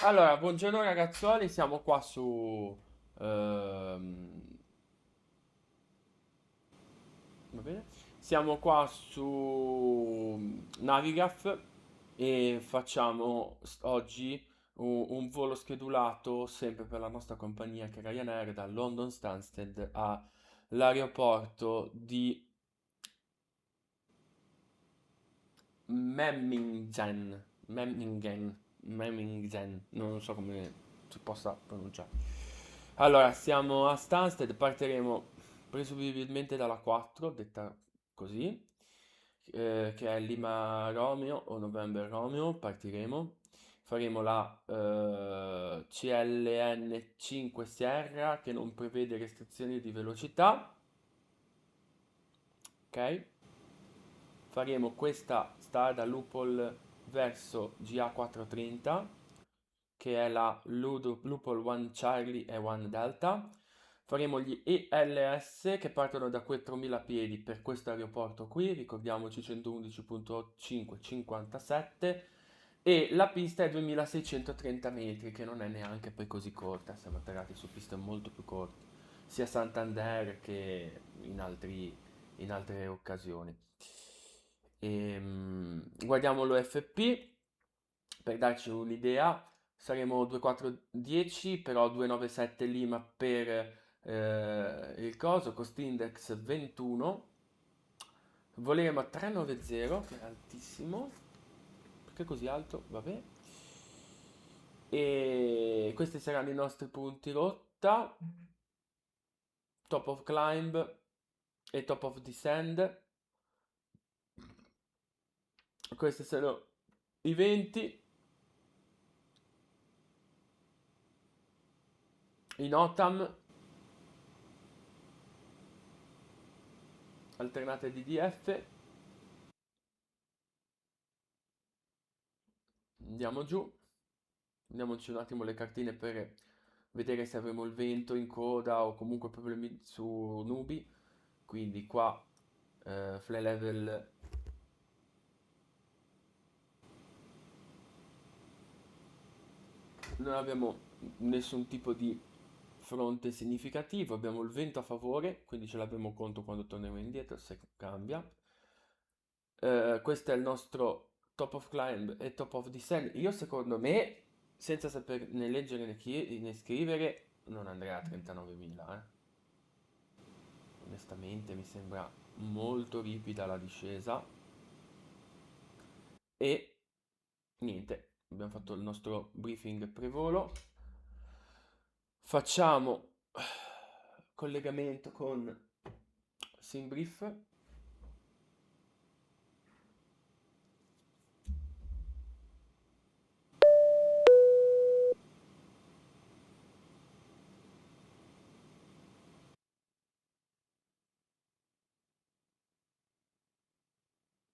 Allora, buongiorno ragazzuoli, siamo qua su... ehm, va bene? Siamo qua su Navigraph e facciamo oggi un volo schedulato sempre per la nostra compagnia che è Ryanair da London Stansted all'aeroporto di Memmingen, Memmingen, non so come si possa pronunciare. Allora, siamo a Stansted, partiremo presumibilmente dalla 4, detta così, che è Lima Romeo o November Romeo, partiremo. Faremo la CLN 5 Sierra che non prevede restrizioni di velocità, ok? Faremo questa strada Lupol verso GA430, che è la Lupol 1 Charlie e 1 Delta. Faremo gli ELS che partono da 4.000 piedi per questo aeroporto qui, ricordiamoci 111.557, e la pista è 2630 metri, che non è neanche poi così corta, siamo atterrati su piste molto più corte, sia a Santander che in altre occasioni. Guardiamo l'OFP per darci un'idea. Saremo 2410, però 297 Lima per il coso, cost index 21. Voleremo a 390, che è altissimo. Perché è così alto? Vabbè. E questi saranno i nostri punti rotta, top of climb e top of descend. Questi sono i 20. In OTAM, alternate DDF. Andiamo giù. Andiamoci un attimo le cartine per vedere se avremo il vento in coda o comunque problemi su nubi. Quindi qua fly level non abbiamo nessun tipo di fronte significativo, abbiamo il vento a favore, quindi ce l'abbiamo conto quando torneremo indietro se cambia. Questo è il nostro top of climb e top of descent. Io secondo me, senza saper né leggere né scrivere, non andrei a 39.000, eh. Onestamente mi sembra molto ripida la discesa. E niente, abbiamo fatto il nostro briefing pre-volo. Facciamo collegamento con SimBrief.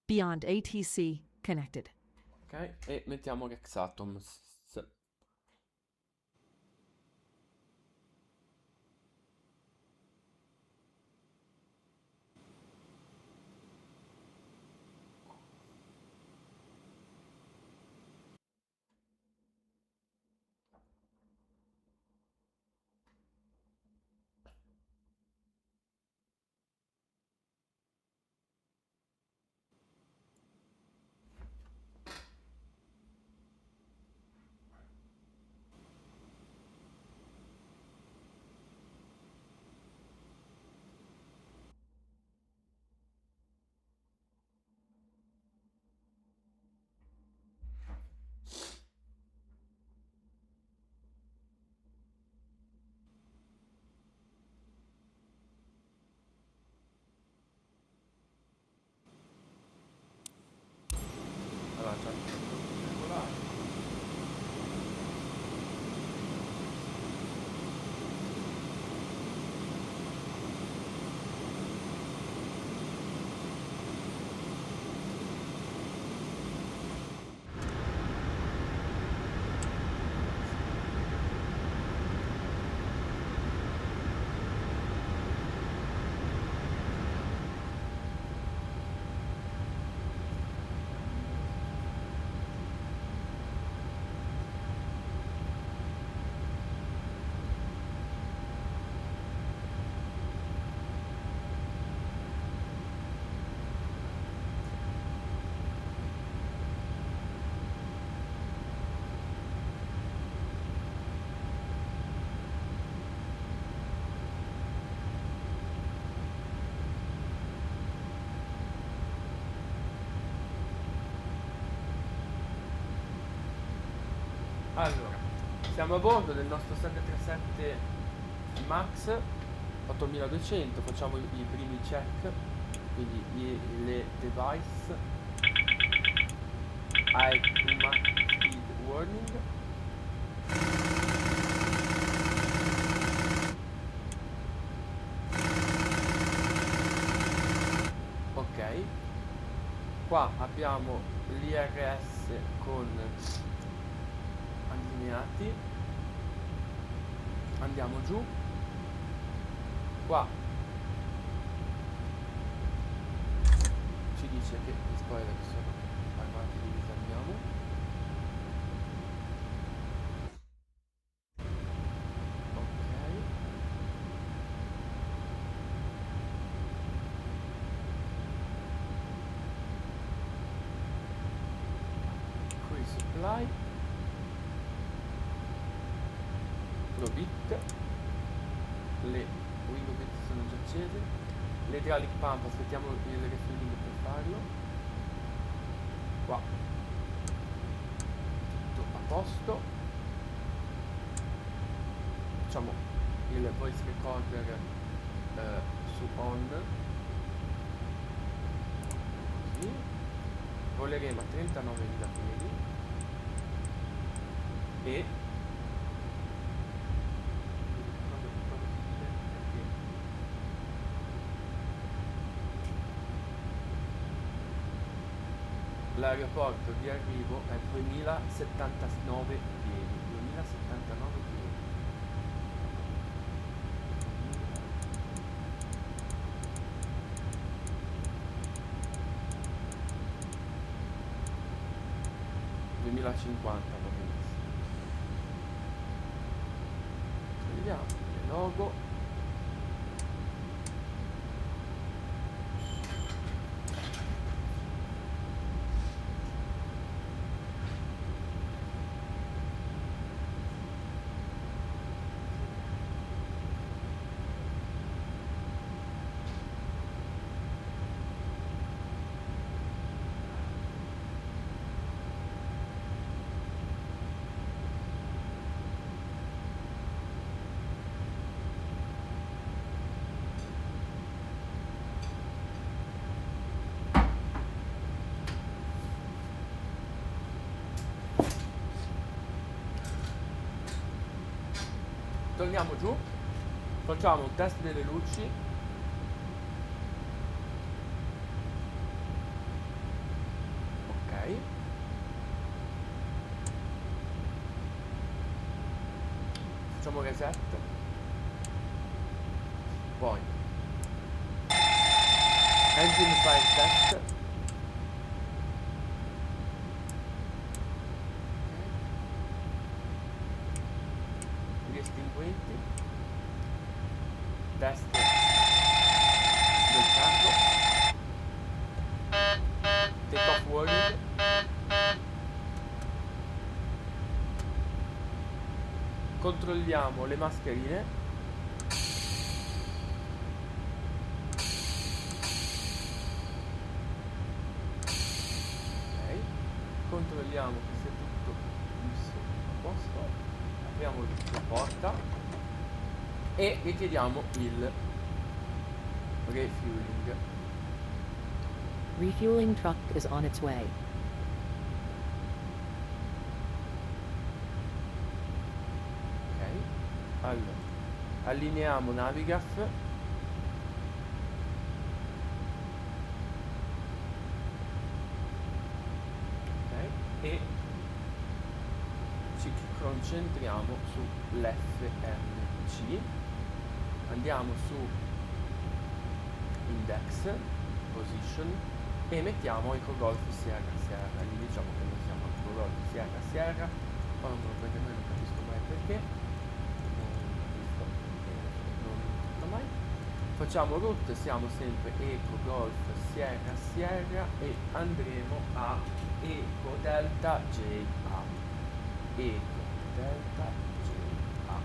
Beyond ATC connected. Ok, e mettiamo Rexatom. Allora, siamo a bordo del nostro 737 MAX 8200, facciamo i primi check, quindi le device, high speed warning. Ok, qua abbiamo l'IRS con allineati, andiamo giù, qua ci dice che gli spoiler sono armati, li disarmiamo. Ok, qui supply, probit, le window bit sono già accese, l'hydraulic pump aspettiamo il refueling per farlo, qua tutto a posto, facciamo il voice recorder su on, così, voleremo a 39.000 piedi e l'aeroporto di arrivo è 2079 piedi, 2079 piedi. 2050 va benissimo. Vediamo le logo. Torniamo giù, facciamo un test delle luci. Ok, facciamo reset, poi engine fire test. Estinguenti, test del carro, take off warning, controlliamo le mascherine, ok, controlliamo che sia tutto messo a posto, apriamo la porta e richiediamo il refueling. Refueling truck is on its way. Ok, allora allineiamo Navigaf, ok, e ci concentriamo sull'FMC, andiamo su index position e mettiamo Eco Golf Sierra Sierra, gli diciamo che noi siamo Eco Golf Sierra Sierra, ma non me lo prende mai, non capisco mai perché, non capisco mai. Facciamo route, siamo sempre Eco Golf Sierra Sierra e andremo a Eco Delta JA, Eco Delta JA,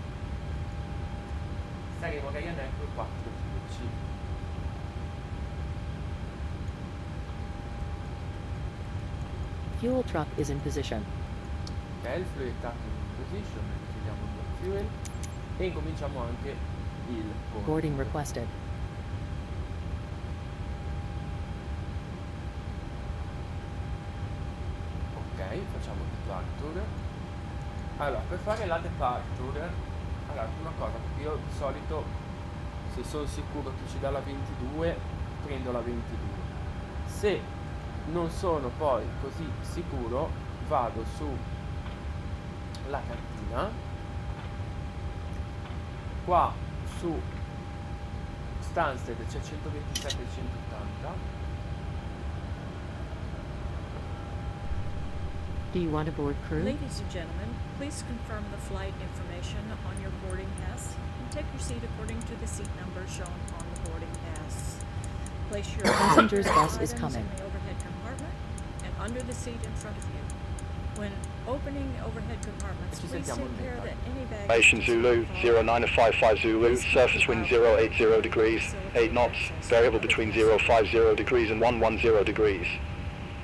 saremo Ryanair 410. Fuel truck is in position. Ok, il fluid tracking position, chiediamo il fuel e incominciamo anche il Boarding requested. Ok, facciamo departure. Allora, per fare la departure, allora, una cosa, io di solito, se sono sicuro che ci dà la 22, prendo la 22. Se non sono poi così sicuro, vado su la cartina, qua su Stansted c'è 127 e 180. Do you want to board crew? Ladies and gentlemen, please confirm the flight information on your boarding pass and take your seat according to the seat number shown on the boarding pass. Place your Passenger's bus is items coming. in the overhead compartment and under the seat in front of you. When opening overhead compartments, Ci please sentiamo take in care metà. that any baggage Information Zulu 0955 Zulu, surface wind 080 degrees, 8 knots, variable between 050 degrees and 110 degrees.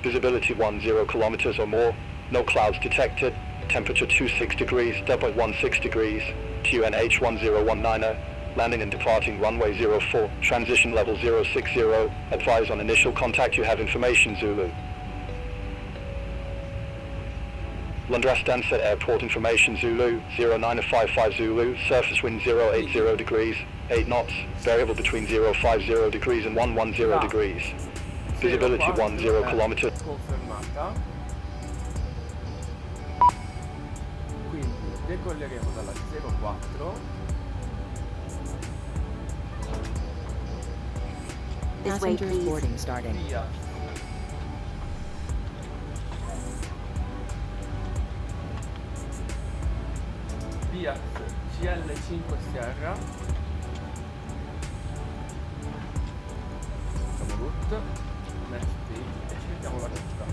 Visibility 10 kilometers or more, no clouds detected, temperature 26 degrees, 0.16 degrees, QNH 10190, landing and departing runway 04, transition level 060, advise on initial contact you have information Zulu. Londra Stansted Airport information Zulu 0955 Zulu, surface wind 080 degrees, 8 knots, variable between 050 degrees and 110 degrees. Visibility 10 km. Confermata. Quindi decolleremo dalla 04. This way, Passengers please. boarding starting. Via via GL5 Sierra. Facciamo route, next page e cerchiamo la rotta.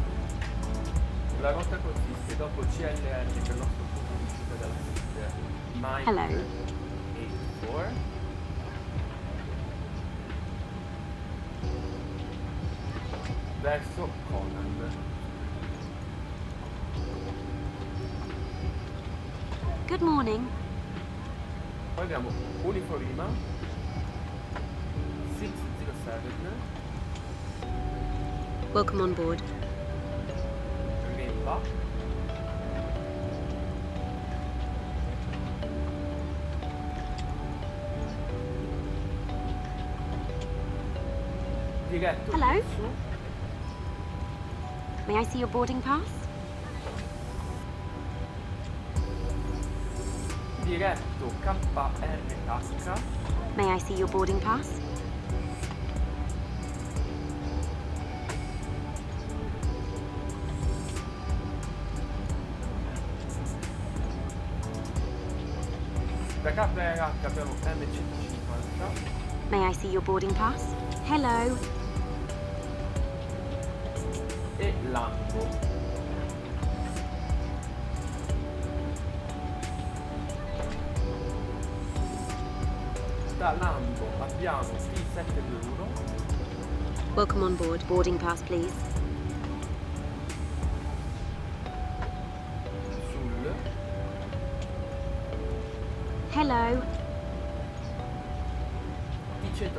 La rotta consiste dopo CLR, che è il nostro punto di uscita dalla sede, Hello. 84, verso Conan. Good morning. Poi abbiamo Uniforima 607, Welcome on board. Rempa, diretto Hello? su, May I see your boarding pass? diretto KRH, May I see your boarding pass? da KRH abbiamo M150, May I see your boarding pass? Hello. e Lambo. Da Lambo abbiamo P721, Welcome on board. Boarding pass, please. sul Hello. P126,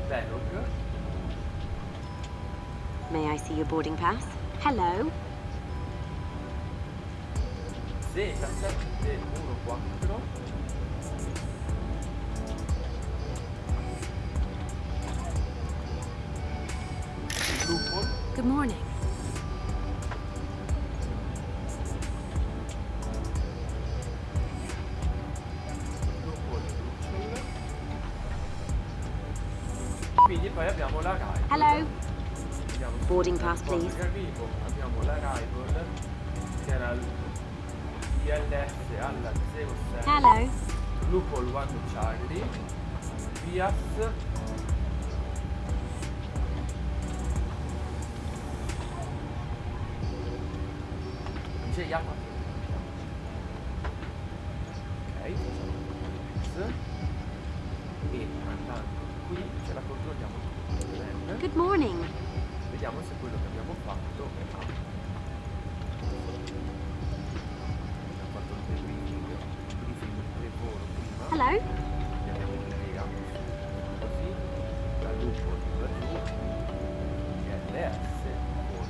Venog, May I see your boarding pass? Hello. Z714, Lupol, Good morning. Lupol, Lucciol. Quindi poi abbiamo la Rai. Hello. Vediamo su Boarding pass, trasporto please. di arrivo, abbiamo l'Arrival che era l'ILS alla 06, Hello. Lupol 1 Charlie, Vias, JA 4. Ok, facciamo X e andando qui ce la controlliamo. Bene. Good morning. vediamo se quello che abbiamo fatto ha fatto il briefing pre-volo prima. Hello? Abbiamo collegato così da lupo da giù GLS con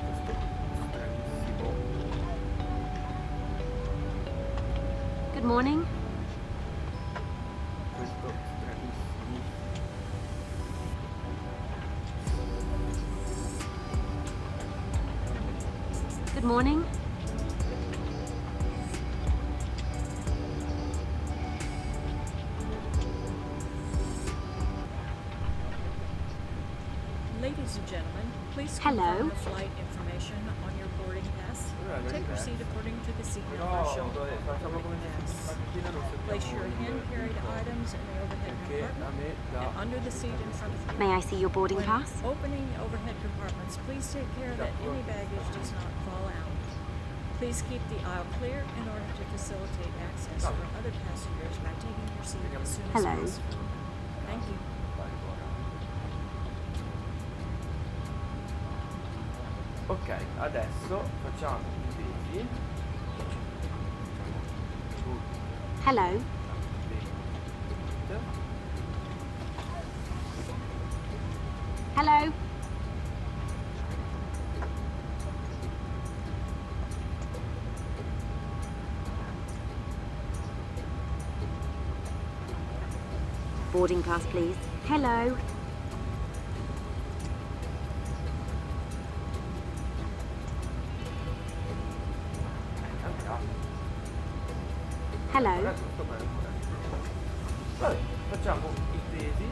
questo stranissimo Good morning. questo stranissimo Good morning. Ladies and gentlemen, please Hello. confirm the flight information on your boarding pass. Allora, Take your diverso. seat according to the seat Però number shown vabbè, on the facciamo come boarding se pass. la mattina non sappiamo Place your hand-carried items in the overhead perché a compartment me and dà under the seat in front of you. May I see your boarding When pass? opening overhead compartments, please take care that any baggage does not fall out. Please keep the aisle clear in order to facilitate access for other passengers by taking your seat as soon as Hello. possible. Thank you. Ok, adesso facciamo i pesi. Facciamo Hello. tutto. Hello. Boarding pass, please. Hello. Hello. Ora tutto bene. Vabbè, facciamo i pesi.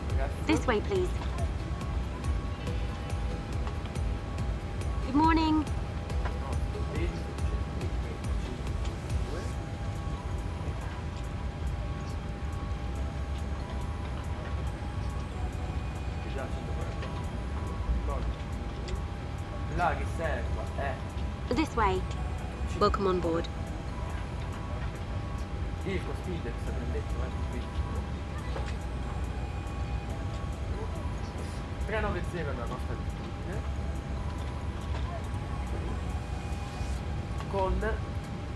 Ragazzi, This way, please. Good morning. no, i pesi sono 125. Che già 140. No. La riserva è This way. Welcome on board. il cost index prendetto qui 390 è la nostra disciplina con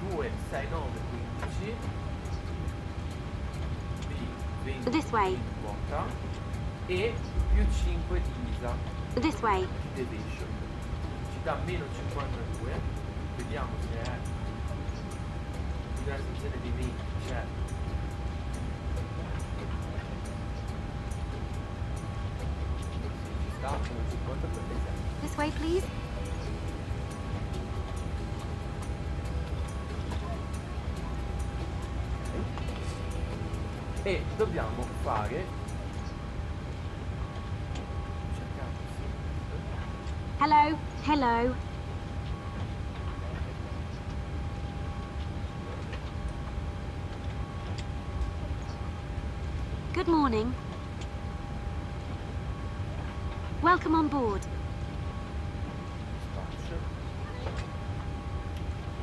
26915 di 20 This way. di quota e più 5 di ISA This way. di deviation ci dà meno 52. Vediamo se è una sezione di 20 c'è ci sta meno 50 per l'esempio. This way, please. E dobbiamo fare cerchiamo sì. Hello. Hello. Good morning. Welcome on board. Spazio.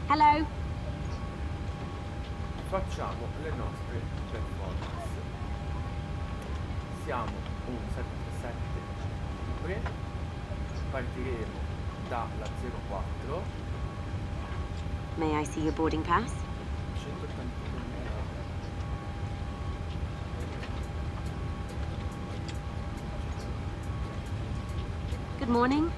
Hello. Facciamo le nostre performance. Siamo un 77 libre, partiremo dalla 04 May I see your boarding pass? 181.000. Good morning.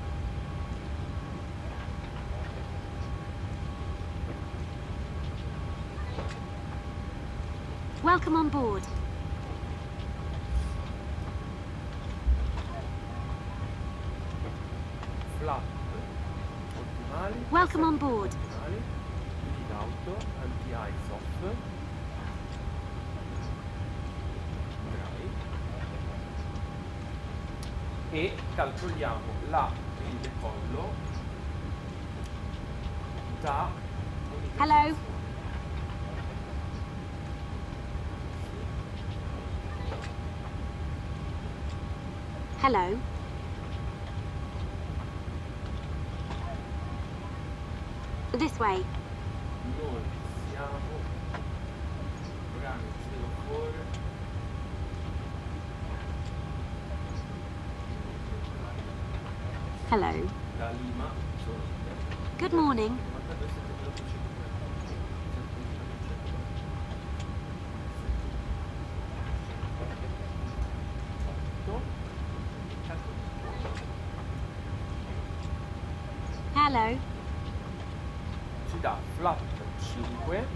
Welcome on board. Flap ottimali. Welcome on assetti board. ottimali, lead auto, anti-ice off. Bravi. E calcoliamo il decollo da unità Hello. sezione. Hello. This way. Noi siamo programmi 04 Hello. da Lima sono Good morning. 92.708. Hello. Ci dà flap 5.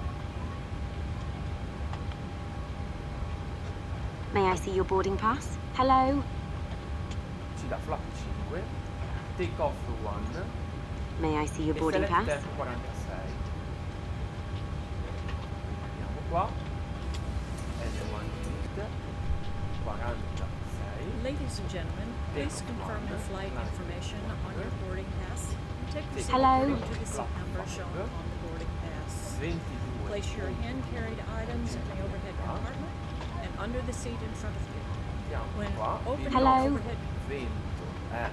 May I see your boarding pass? Hello. Ci dà flap 5. Take off 1. May I see your E boarding select pass? tempo 46. Andiamo qua. N1 unit 46. Ladies and gentlemen, please confirm your flight information on your boarding pass. Take the seat Hello. according to the seat number shown on the boarding pass. 22. Place your hand-carried items in the overhead compartment and under the seat in front of you. Andiamo When qua. opening Hello. the overhead, Vento è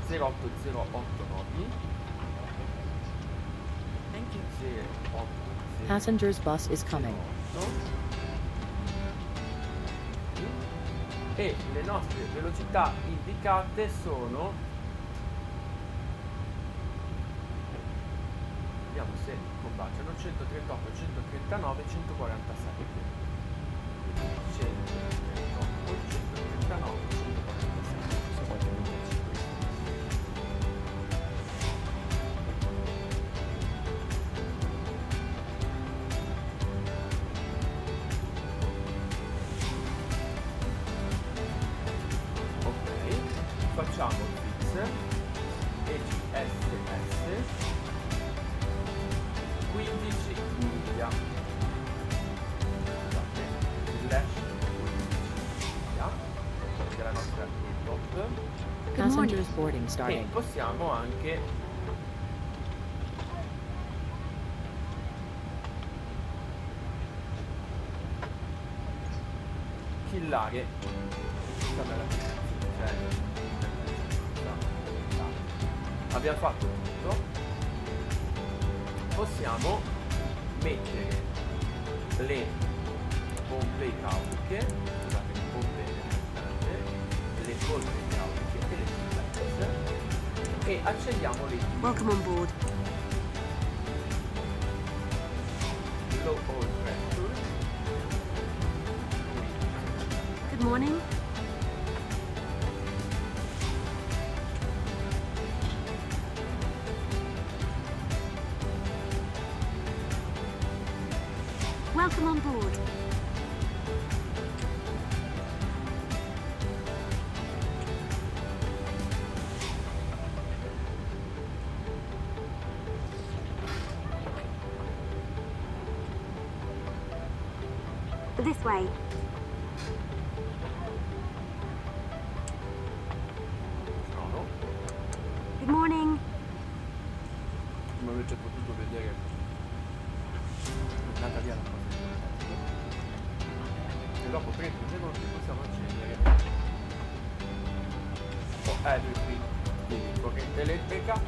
08089 thank you. 080. Passenger's bus is coming. E le nostre velocità indicate sono, vediamo se combaciano, 138, 139, 147. Quindi 138, 139, 147. Ok, facciamo il fix EGSS 15 miglia. Scusate, il lash 15 miglia della nostra top. Passengers boarding E starting. possiamo anche killare questa bella cioè, abbiamo fatto tutto. Possiamo mettere le pompe idrauliche, scusate, le pompe le polpe idrauliche e le suplex e accendiamo le Welcome on board. low oil pressure. Good morning. Welcome on board. This way. No, Good morning. come avete potuto vedere è andata via la cosa e dopo 30 secondi possiamo accendere qui quindi corrente elettrica,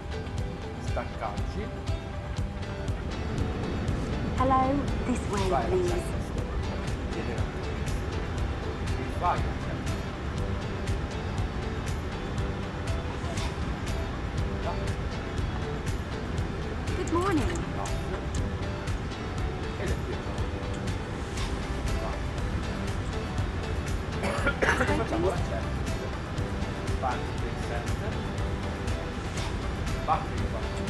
staccarci, Hello. This way, vai please. chiedere vai Good morning. e le chiudiamo. Facciamo la checklist. Parti del set. Battery battery.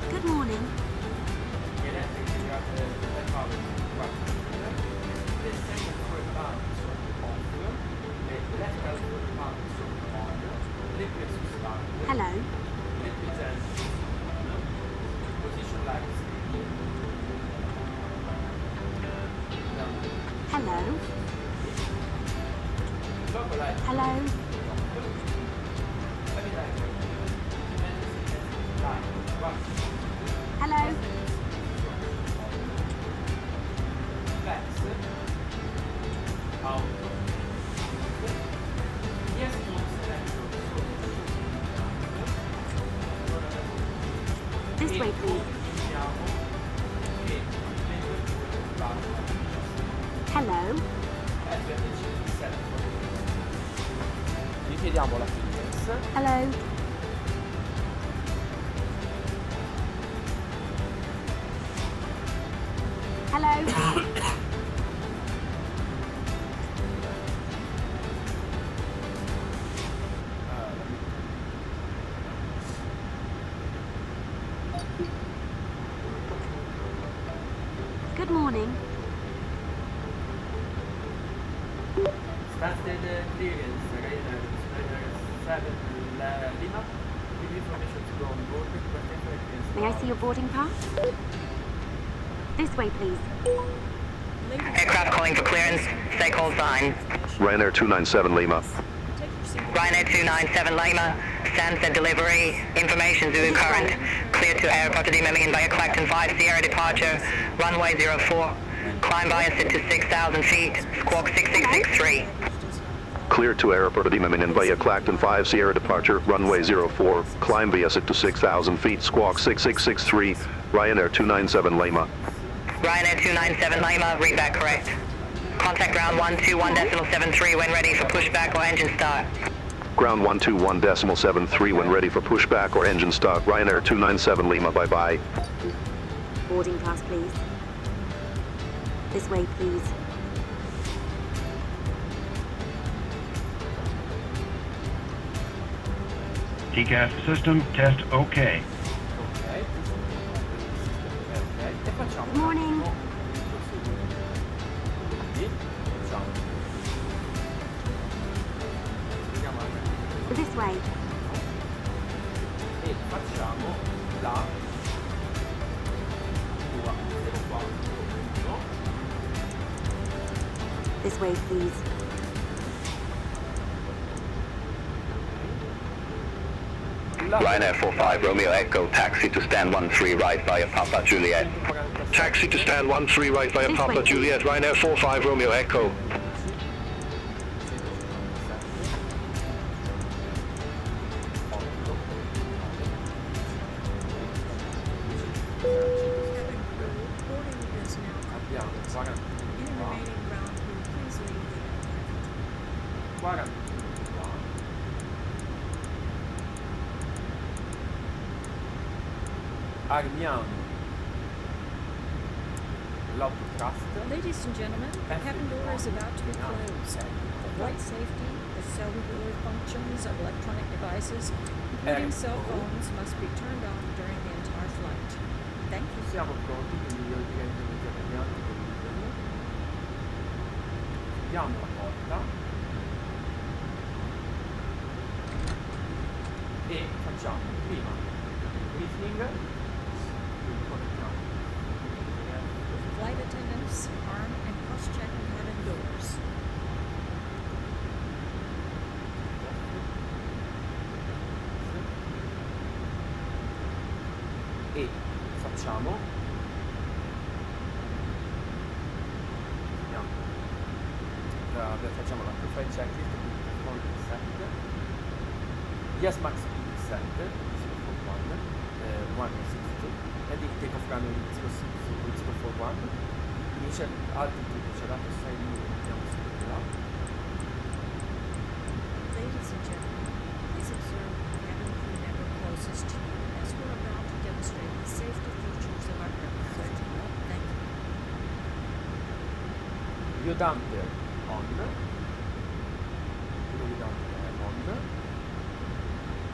Good morning. Electric power 4. Le second fuel pump sono off. Le electrical fuel pump sono on. Le preso start. Hello. Le presenti sono on. Position lights in. Hello. Dopo light Hello. Hello. This way, please. Hello. cell phone. Gli chiediamo la clearance. Hello. Hello. Good morning. Started clearance, Ryanair 7 Lima. Give information to go on board. May I see your boarding pass? This way, please. Aircraft calling for clearance. Stay call sign. Ryanair 297 Lima. Take your seat. Ryanair 297 Lima. Stansted delivery. Information Zulu current. Clear to airport to Memmingen via Clacton 5 Sierra departure. Runway 04. Climb via sit to 6,000 feet. Squawk 6663. Clear to airport of Memmingen via Clacton 5 Sierra departure, runway 04, climb via sit to 6,000 feet, squawk 6663, Ryanair 297 Lima. Ryanair 297 Lima. Read that correct. Contact ground 121.73 when ready for pushback or engine start. Ground 121.73 when ready for pushback or engine start, Ryanair 297 Lima, bye-bye. Boarding pass, please. This way, please. TCAS system test OK. Ok. E facciamo. Good morning. Quindi facciamo. Vediamo anche. This way. E facciamo la tua 04. This way, please. Ryanair 45 Romeo Echo, taxi to stand 13 right via Papa Juliet. Taxi to stand 13 right via This Papa way, please. Juliet, Ryanair 45 Romeo Echo. Boarding is now Abbiamo 40. any remaining ground crew, please leave the aircraft. 40. Armiamo l'autotrust. Ladies and gentlemen, the cabin door is about to be Yeah. closed. For flight safety, the cellular functions of electronic devices, including cell phones, must be turned off during the entire flight. Thank you. Siamo pronti, quindi io direi che iniziamo immediatamente. Chiudiamo la porta e facciamo prima il briefing, quindi connettiamo Flight attendants, arm and cross-check cabin doors. e facciamo facciamo la profile checklist, quindi performance set, yes max speed set, 041, 162, and the takeoff runway 041, initial altitude c'è dato 6.000, mettiamo subito là. Ladies and gentlemen, please observe the cabin crew member closest to you as we're about to demonstrate the safety features of our aircraft. Thank you. Iodamper on,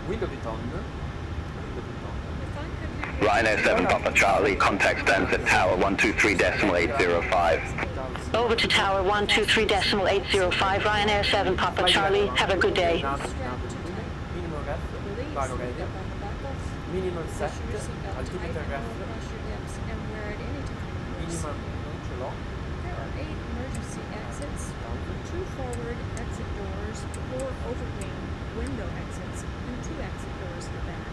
window bit on, If I could have your Ryanair 7 Papa Charlie, contact stands at tower 123.805. Over to tower 123.805, Ryanair 7 Papa Charlie. Have a good day. minimum ref, Release varo the radio, button buckles, minimum set, push your seatbelt altitude tight and ref, roll across your hips and wear at any time indoors. minimum non ce l'ho, There are 8 emergency exits, 2 forward exit doors, 4 overwing window exits, and 2 exit doors in the back.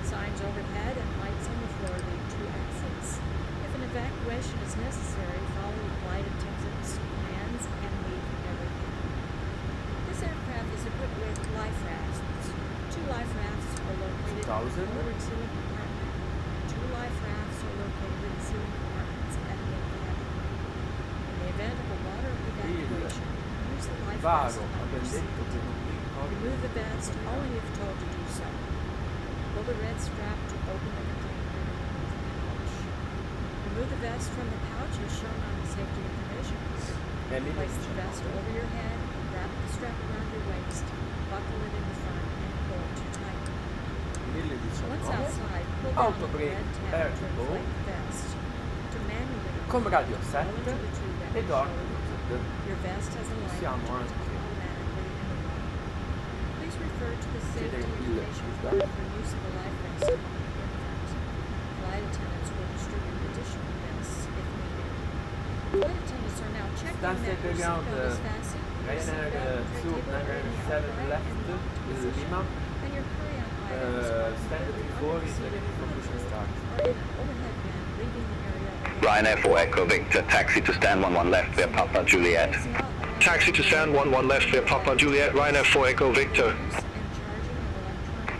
Signs overhead and lights on the floor lead to exits. If an evacuation is necessary, follow the flight attendant's commands and leave everything. This aircraft is equipped with life rafts. 2 life rafts are located in the 2000. forward ceiling compartment. 2 life rafts are located in ceiling compartments at the cabin. In the event of a water evacuation, use the life Varo, abbiamo detto che non mi ricordo. Remove the vest only if told to do so. Pull the red strap to open the container and remove the pouch. Remove the vest from the pouch as shown on the safety information card. Place the vest over your head, wrap the strap around your waist, buckle it in the front, and pull to tighten. Once 1019. outside, pull down the Autobrake red tab to Ergo inflate the vest. To manually con radio pull 7 into the tube at e your door shoulder. closed. Your vest has a light Possiamo which turns anche automatically in the morning. Please refer to the safety chiedere il information pushback. card for use of a life vest upon infant. Flight attendants will distribute additional vests if needed. Flight attendants are now checking Stanza that your background, seatbelt is fastened, your Ryanair seatbelt su tray table are in the 7 upright left, and locked position, Lima, and your carry-on items are standard completely 4 under the is seat ready in for front push of and you, start. or in an overhead bin leaving the area of the Ryanair 4 Echo Victor, taxi to stand 11 left via Papa Juliet. Taxi to stand 11 left via Papa Juliet, Ryanair 4 Echo Victor.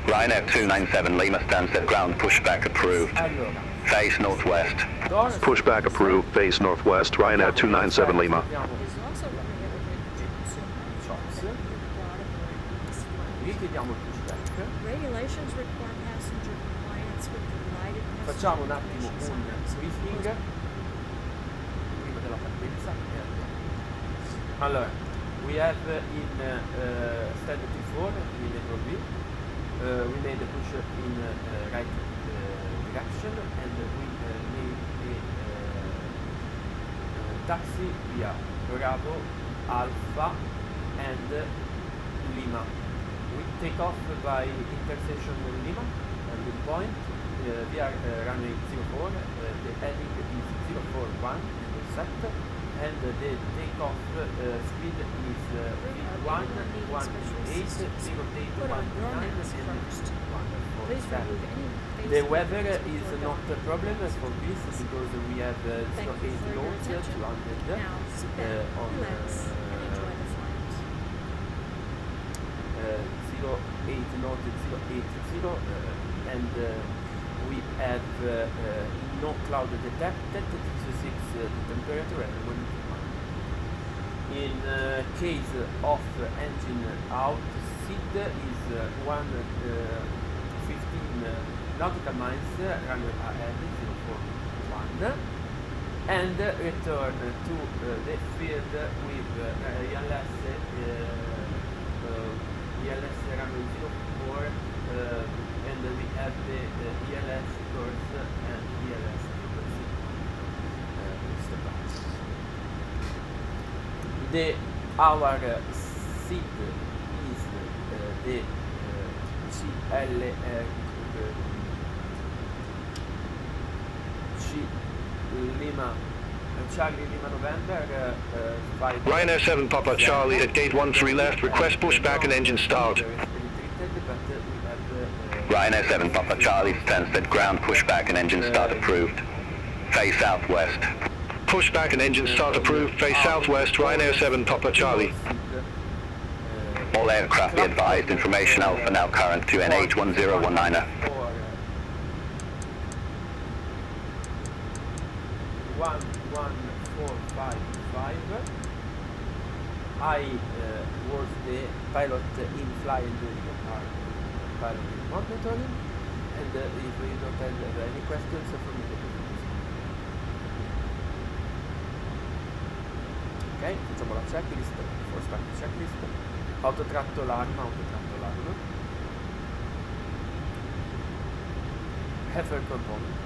Ryanair 297 Lima stands at ground, pushback approved. Allora, Face northwest. door Pushback approved, face northwest, Ryanair 297 Lima. abbiamo is also prohibited to consume Chops. alcohol with the bottom or in this flight. richiediamo il pushback. Regulations require passenger compliance with the lighted Facciamo un passenger attimo information un signs. briefing prima della partenza e andiamo. Allora, we have in standard T4 in April B. We made a push in right direction and we made a taxi via Bravo, Alpha and Lima. We take off by intersection Lima, midpoint, via runway 04, the heading is 041 set, and the takeoff speed is 118, 08, Put on your 129 mask and first. 147. Please remove any face The coverings weather is before not a docking problem with for this passengers. because we have Thank you 08 for your knots, attention. 200 Now sit back, on relax, and enjoy the flight. 08 knots, 080, and we have no cloud detected, this is the temperature and wind. In case of engine out, seat is 15 nautical miles, runway ahead 041, and return to the field with ELS runway 04, and we have the ELS course and ELS frequency. Our seat is the Charlie Lima November 5. Ryanair 7 Papa Charlie at gate 13 left, request pushback and engine start. Ryanair 7 Papa Charlie stands at ground, pushback and engine start approved. Face southwest. Pushback and engine start approved, face southwest, Ryanair 7 Papa Charlie. All aircraft be advised, information Alpha now current to NH 1019er. 11455. I was the pilot in flying during the pilot monitoring, and if you don't have any questions from me, ok, facciamo la checklist, for start checklist, autotratto l'arma, heifer component,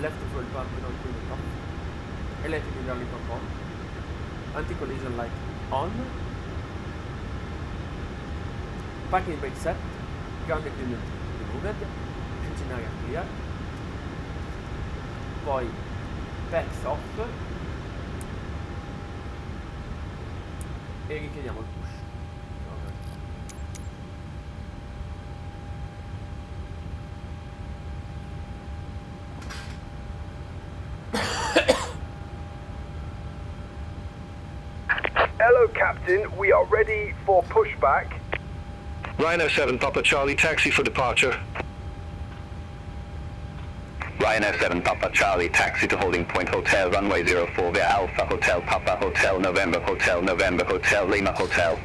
left fuel pump not to the top, electric hydraulic component, anti-collision light on, parking brake set, ground equipment removed, engine area clear, poi packs off e richiediamo il push. Hello, Captain. We are ready for pushback. Ryanair 7 Papa Charlie, taxi for departure. Ryanair 7 Papa Charlie, taxi to holding point hotel, runway 04 via Alpha Hotel Papa Hotel November Hotel Lima Hotel.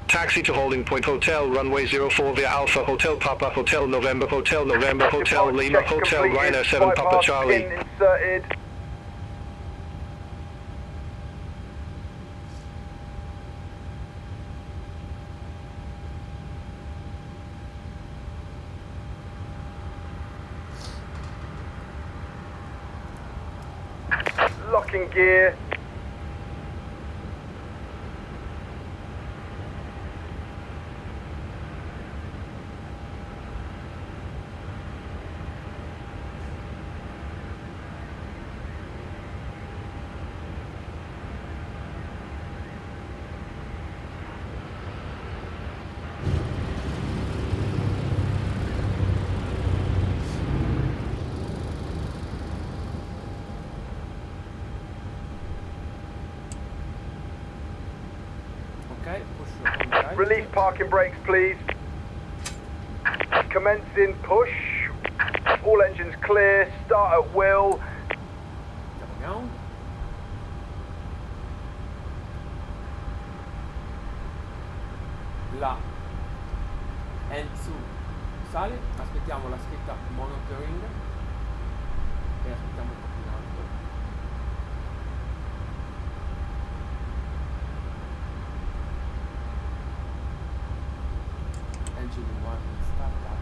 Taxi to holding point hotel, runway 04 via Alpha Hotel Papa Hotel November Hotel Lima Hotel, Ryanair 7 Papa Charlie. Pin inserted. Locking gear. Ok, push on right. Release parking brakes, please. Commencing push. All engines clear. Start at will. Andiamo down. La end su sale, aspettiamo la scritta monitoring e aspettiamo un po' più in alto. Engine 1 start up.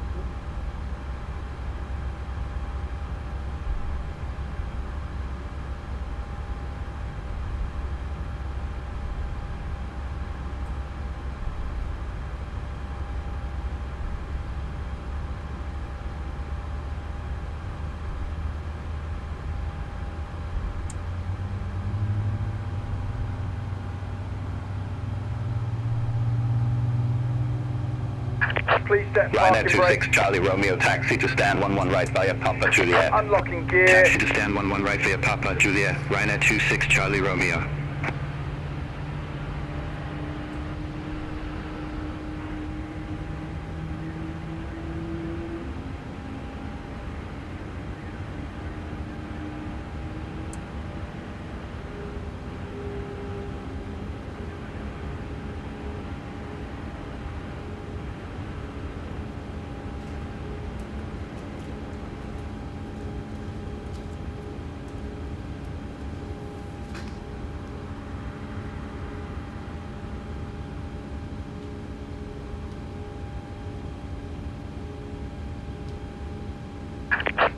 Please set Ryanair parking brakes. 26 Charlie Romeo, taxi to stand 11 right via Papa Juliet. Unlocking gear. Taxi to stand 11 right via Papa Juliet, Ryanair 26 Charlie Romeo.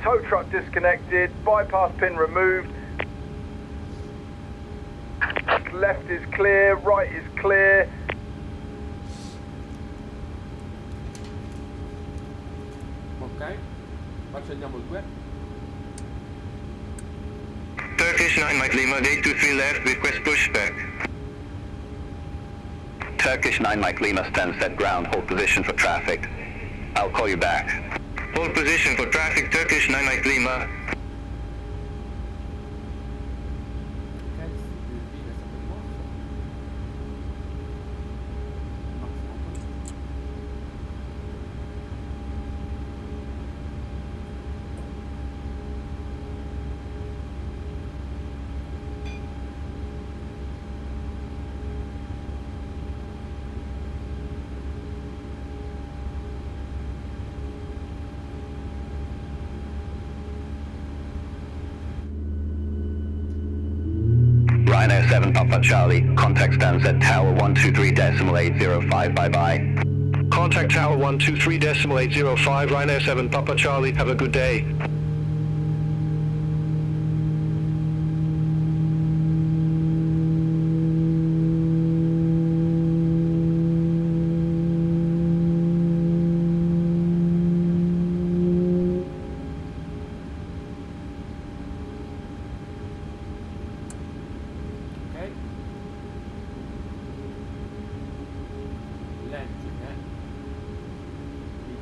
Tow truck disconnected. Bypass pin removed. Left is clear. Right is clear. Ok, accendiamo il 2. Turkish 9 Mike Lima, 823 left, request pushback. Turkish 9 Mike Lima, stand set ground, hold position for traffic. I'll call you back. Hold position for traffic, Turkish 9 Mike Lima. Ok, il video è stato rimosso. Massimo controllo. Ryanair 7 Papa Charlie, contact stands at Tower 123.805, bye-bye. Contact Tower 123.805, Ryanair 7 Papa Charlie, have a good day. Ok. L'engine è lì in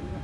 cima.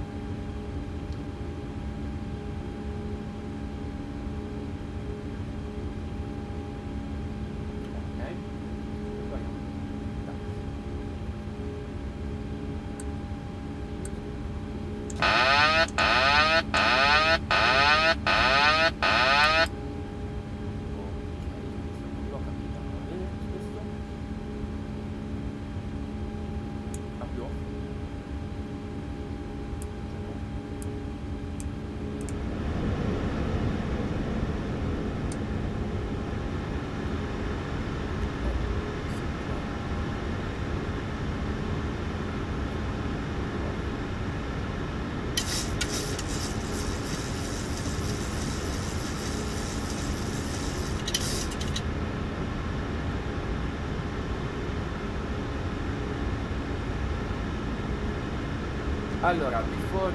Allora, before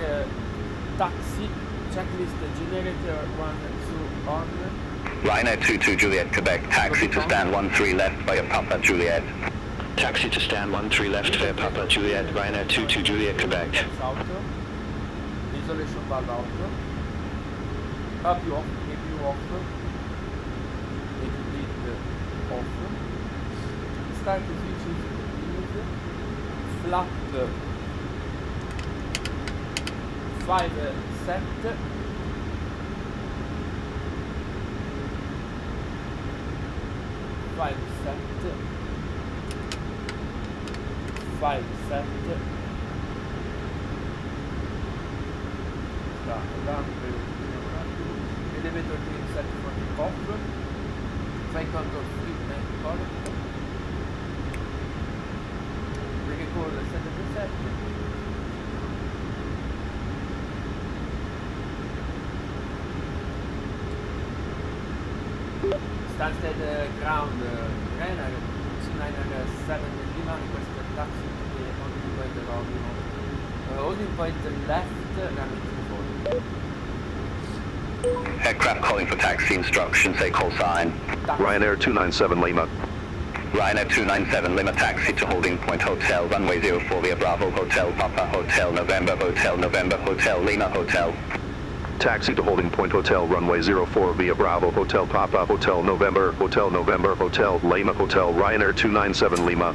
taxi, checklist generator 1 2 on. Rhino 22 Juliet, Quebec, taxi to stand 13 left via Papa Juliet. Taxi to stand 13 left via Papa Juliet, Rhino 22 Juliet, Quebec. Auto. Isolation valve auto. A più off, e più off. E più lead off. Start switches continuous. Flap 5 set. 5 set. 5 set. Sta andando un attimo. Elevator clean set for the off. Fine control free and correct. Recall 7 Stansted ground Renner 297 Lima requested taxi to the holding point around holding point left running 24. Aircraft calling for taxi instructions, say call sign. Ryanair 297 Lima. Ryanair 297 Lima, taxi to holding point hotel, runway 04 via Bravo, Hotel Papa, Hotel November, Hotel Lima, Hotel. Taxi to holding point hotel, runway 04 via Bravo, Hotel Papa, Hotel November, Hotel Lima, Hotel Ryanair 297 Lima.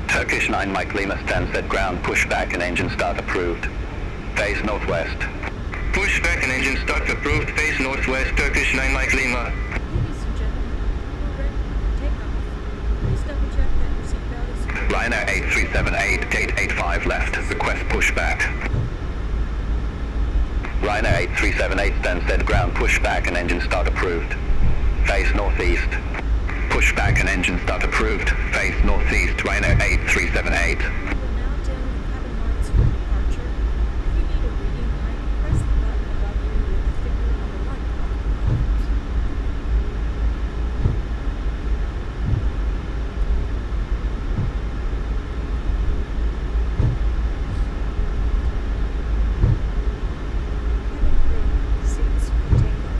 Turkish 9 Mike Lima, Stansted ground, pushback and engine start approved. Face northwest. Pushback and engine start approved, face northwest, Turkish 9 Mike Lima. Ladies and gentlemen, we're ready for takeoff. Please double check that your seatbelt is secured. Ryanair 8378, gate 85 left, request pushback. Ryanair 8378, Stansted ground, pushback and engine start approved. Face northeast. Pushback and engine start approved. Face northeast, Ryanair 8378. We will now dim the cabin lights for departure. If you need a reading light, press the button above you with the finger on the light button. Cabin crew, seats for takeoff.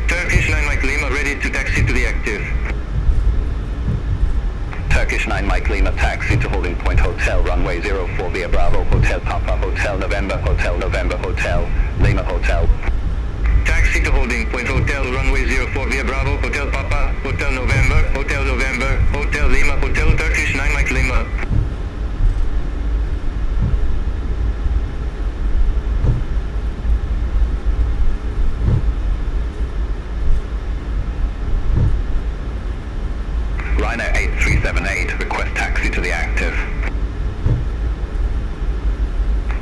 Turkish 9 Mike Lima, ready to taxi to the active. Turkish 9 Mike Lima, taxi to holding point hotel, runway 04 via Bravo, Hotel Papa, Hotel November, Hotel Lima, Hotel. Taxi to holding point hotel, runway 04 via Bravo, Hotel Papa, Hotel November, Hotel Lima, Hotel Turkish 9 Mike Lima. Ryanair 8378, request taxi to the active.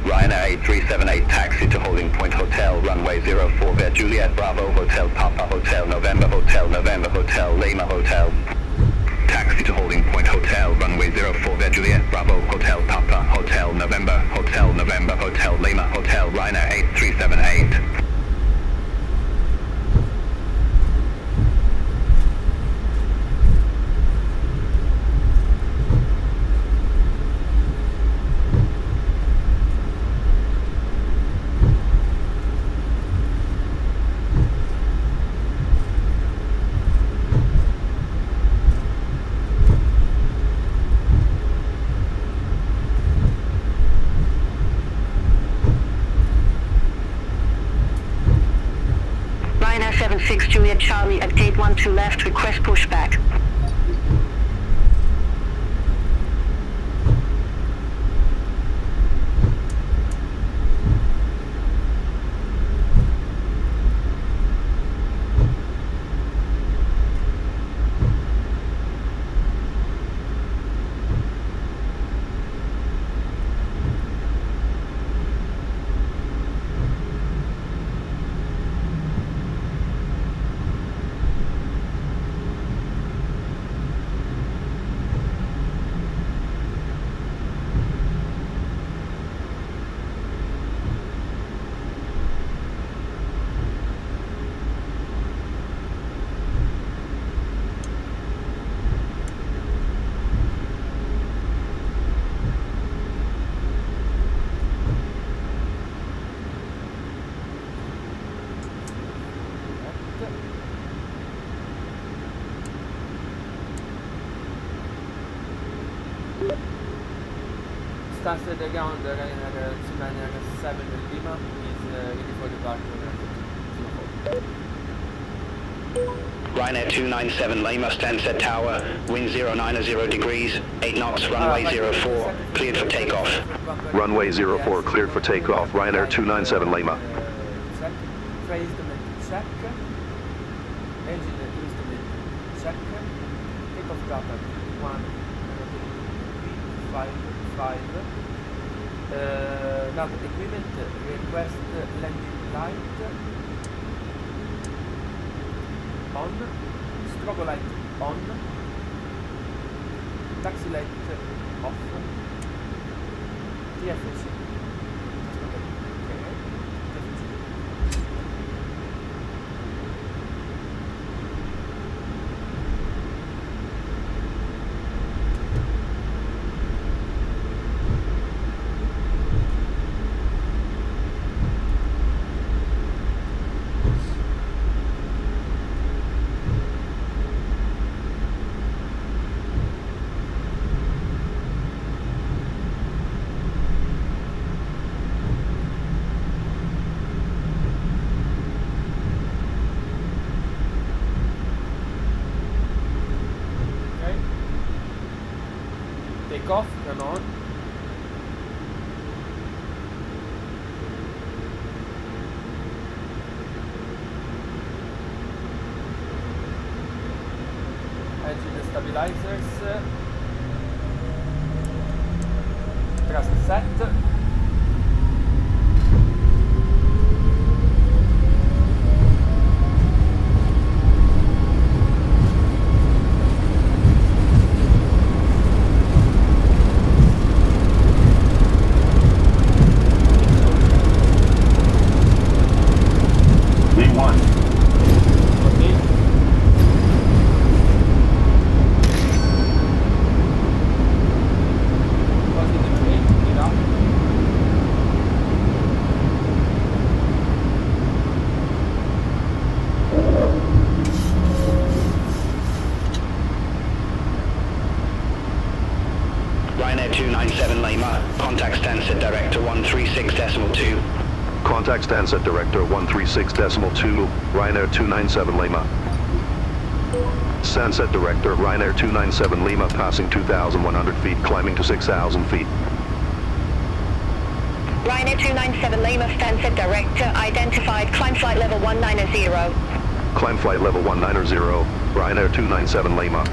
Ryanair 8378, taxi to holding point hotel, runway 04 via Juliet Bravo, Hotel Papa, Hotel November, Hotel Lima, Hotel. Taxi to holding point hotel, runway 04 via Juliet Bravo, Hotel Papa, Hotel November, Hotel Lima, Hotel, Ryanair 8378. Ryanair 76 Juliet Charlie at gate 12 left, request pushback. Sunset the ground, Ryanair 297 Lima is ready for departure. Ryanair 297 Lima, Stansted Tower, wind 090 degrees, 8 knots, runway 04, cleared for takeoff. Runway 04 cleared for takeoff, Ryanair 297 Lima. Check. Tray instrument check. Engine instrument check. Takeoff data 155. Nav equipment request landing light on, strobo light on, taxi light off, TFC. Take off, turn on. Engine stabilizers. Thrust set. Ryanair 297 Lima, contact Stansted Director 136.2. Contact Stansted Director 136.2, Ryanair 297 Lima. Stansted Director, Ryanair 297 Lima, passing 2,100 feet, climbing to 6,000 feet. Ryanair 297 Lima, Stansted Director, identified, climb flight level 190. Climb flight level 190, Ryanair 297 Lima.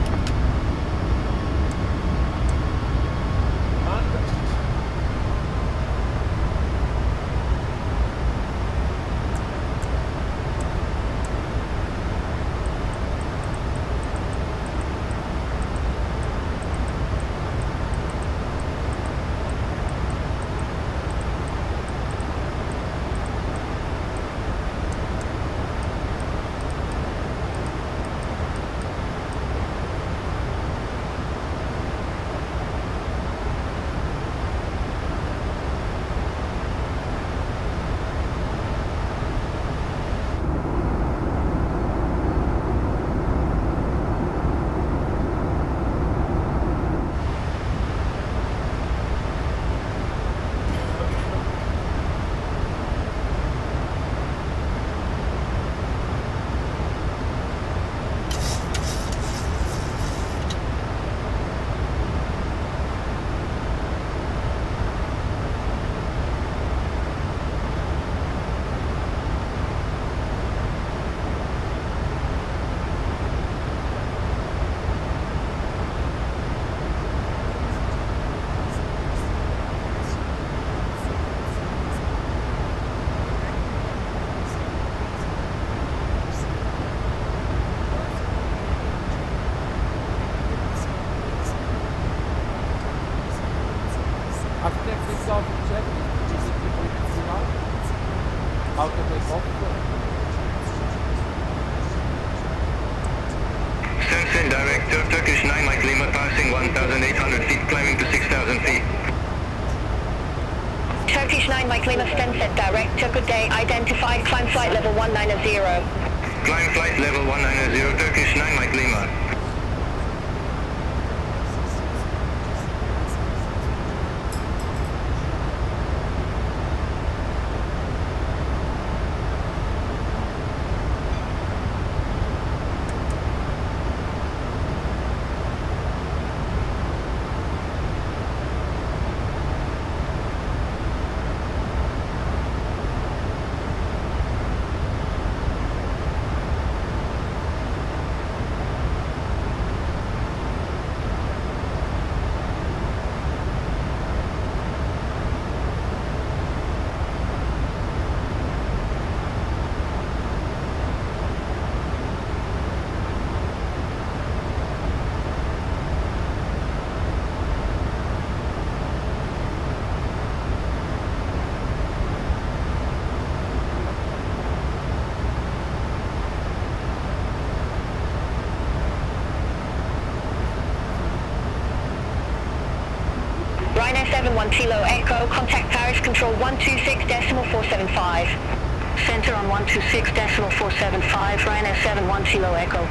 Stansted Director, Turkish 9 Mike Lima, passing 1,800 feet, climbing to 6,000 feet. Turkish 9 Mike Lima, Stansted Director, good day, identified, climb flight level 190. Climb flight level 190, Turkish 9 Mike Lima. 71 Kilo Echo, contact Paris Control 126.475. Center on 126.475, Ryanair 71 Kilo Echo.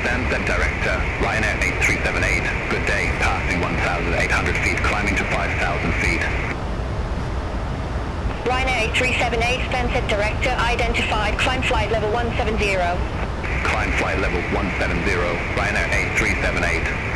Stansted Director, Ryanair 8378, good day, passing 1,800 feet, climbing to 5,000 feet. Ryanair 8378, Stansted Director, identified, climb flight level 170. Climb flight level 170, Ryanair 8378.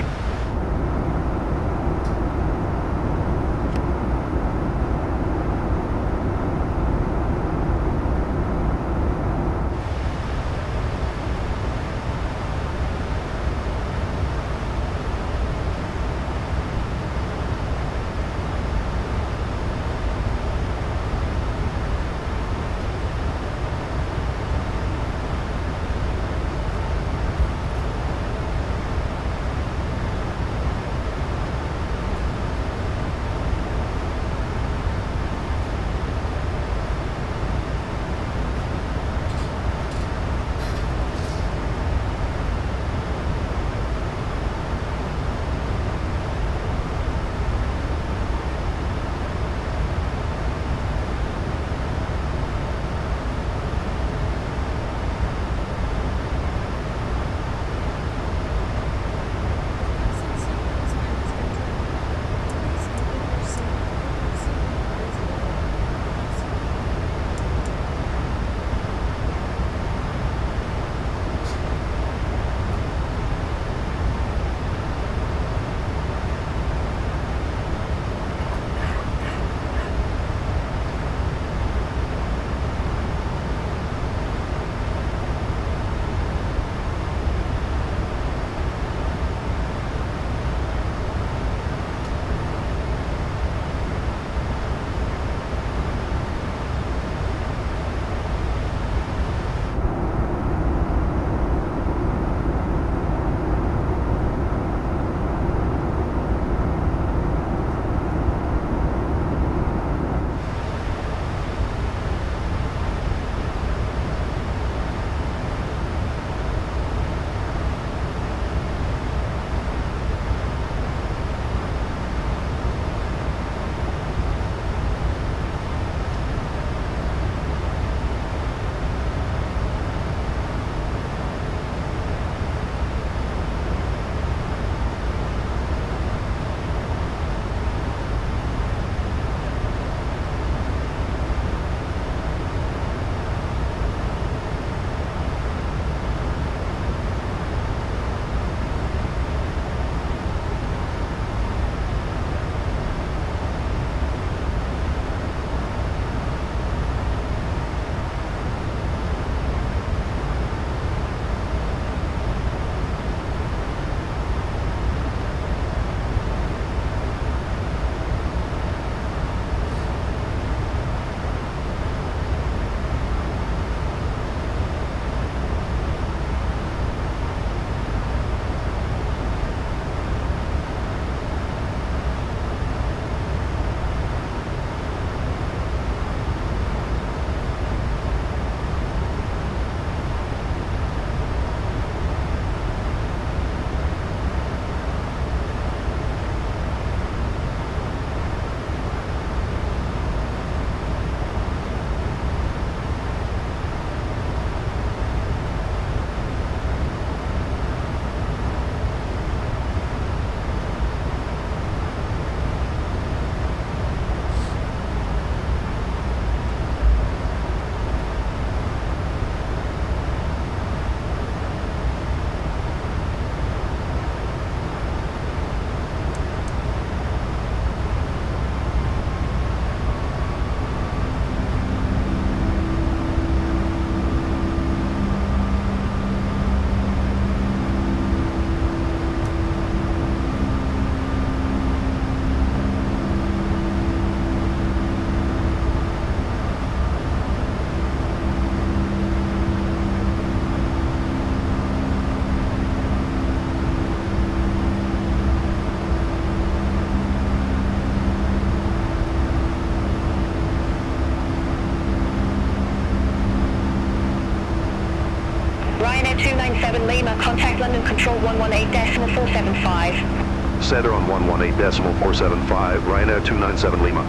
Control 118.475. Center on 118.475, Ryanair 297 Lima.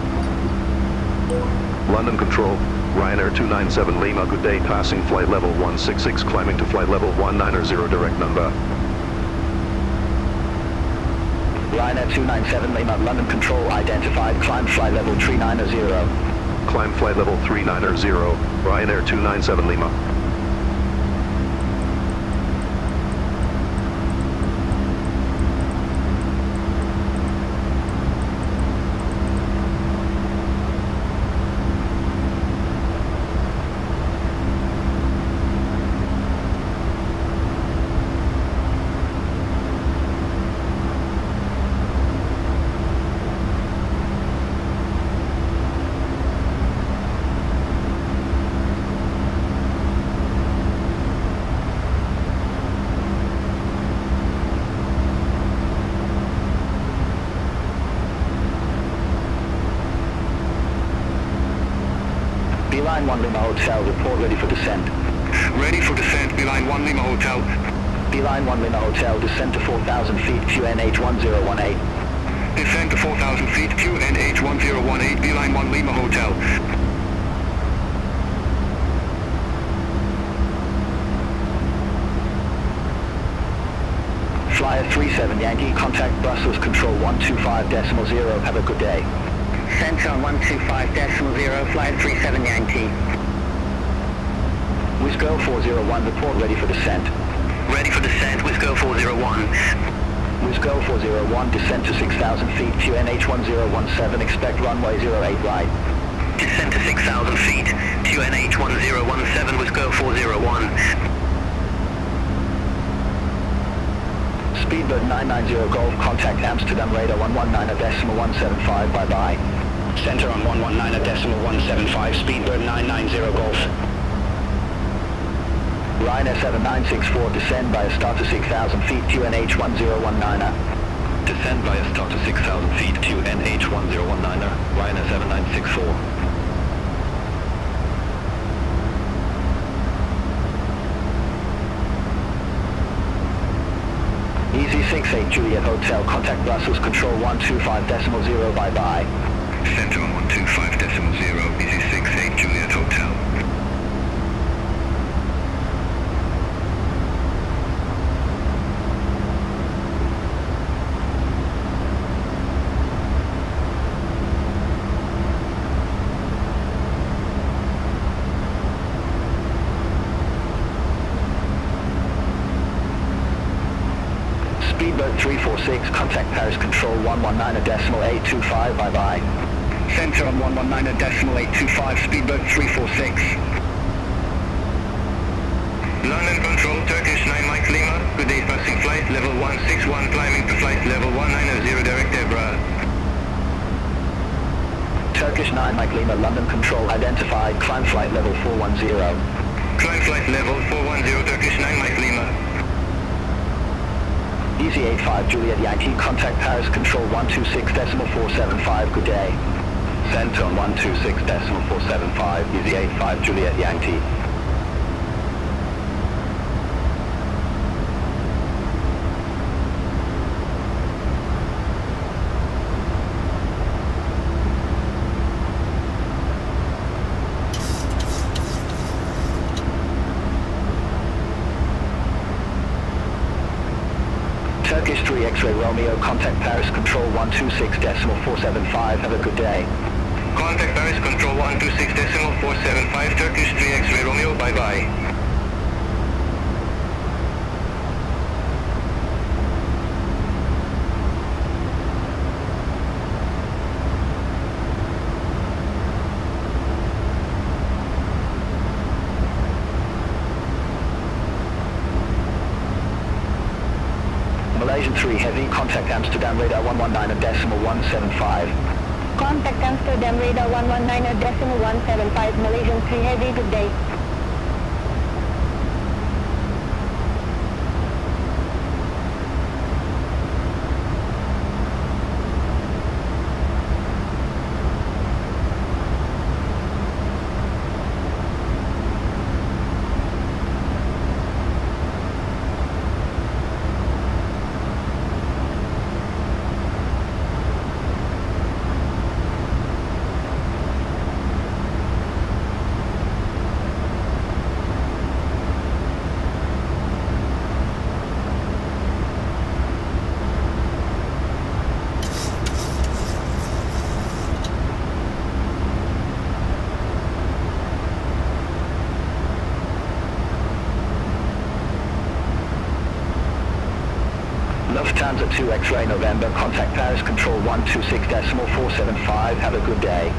London Control, Ryanair 297 Lima, good day, passing flight level 166, climbing to flight level 190, direct number. Ryanair 297 Lima, London Control identified, climb flight level 390. Climb flight level 390, Ryanair 297 Lima. Beeline 1 Lima Hotel, report ready for descent. Ready for descent, Beeline 1 Lima Hotel. Beeline 1 Lima Hotel, descent to 4,000 feet, QNH 1018. Descent to 4,000 feet, QNH 1018, Beeline 1 Lima Hotel. Flyer 37 Yankee, contact Brussels Control 125.0, have a good day. Center on 125.0, Flyer 37 Yankee. Wisco 401, report ready for descent. Ready for descent, Wisco 401. Wisco 401, descent to 6,000 feet, QNH 1017, expect runway 08 right. Descent to 6,000 feet, QNH 1017, Wisco 401. Speedbird 990 Golf, contact Amsterdam radar 119.175, bye-bye. Center on 119.175, Speedbird 990 Golf. Ryanair 7964, descend by a start to 6,000 feet, QNH 1019. Descend via start to 6,000 feet, QNH 1019, Ryanair 7964. Easy 68 Juliet Hotel, contact Brussels Control 125.0, bye-bye. Center on 125.0, Easy 68 Juliet Hotel. Speedbird 346, contact Paris Control 119.825, bye-bye. Center on 119.825, Speedbird 346. London Control, Turkish 9 Mike Lima, good day, passing flight level 161, climbing to flight level 190, direct Ebra. Turkish 9 Mike Lima, London Control identified, climb flight level 410. Climb flight level 410, Turkish 9 Mike Lima. Easy 85 Juliet Yankee, contact Paris Control 126.475, good day. Center on 126.475, Easy 85 Juliet Yankee. Turkish 3 X-Ray Romeo, contact Paris Control 126.475, have a good day. Contact Paris Control 126.475, Turkish 3 X-Ray Romeo, bye-bye. Malaysian 3 Heavy, contact Amsterdam radar 119.175. Contact Amsterdam radar 119.175, Malaysian 3 Heavy, good day. Lufthansa 2 X-ray November, contact Paris Control 126.475, have a good day.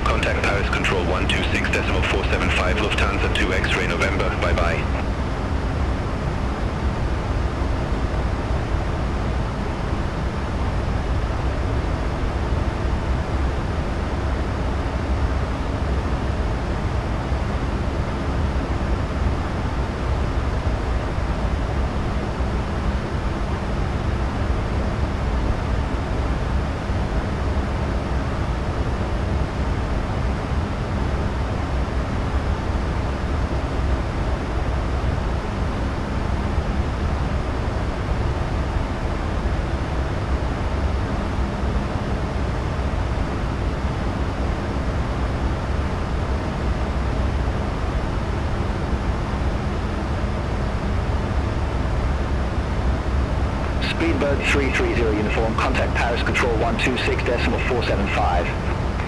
Contact Paris Control 126.475, Lufthansa 2 X-ray November, bye-bye. Speedbird 330 uniform, contact Paris Control 126.475.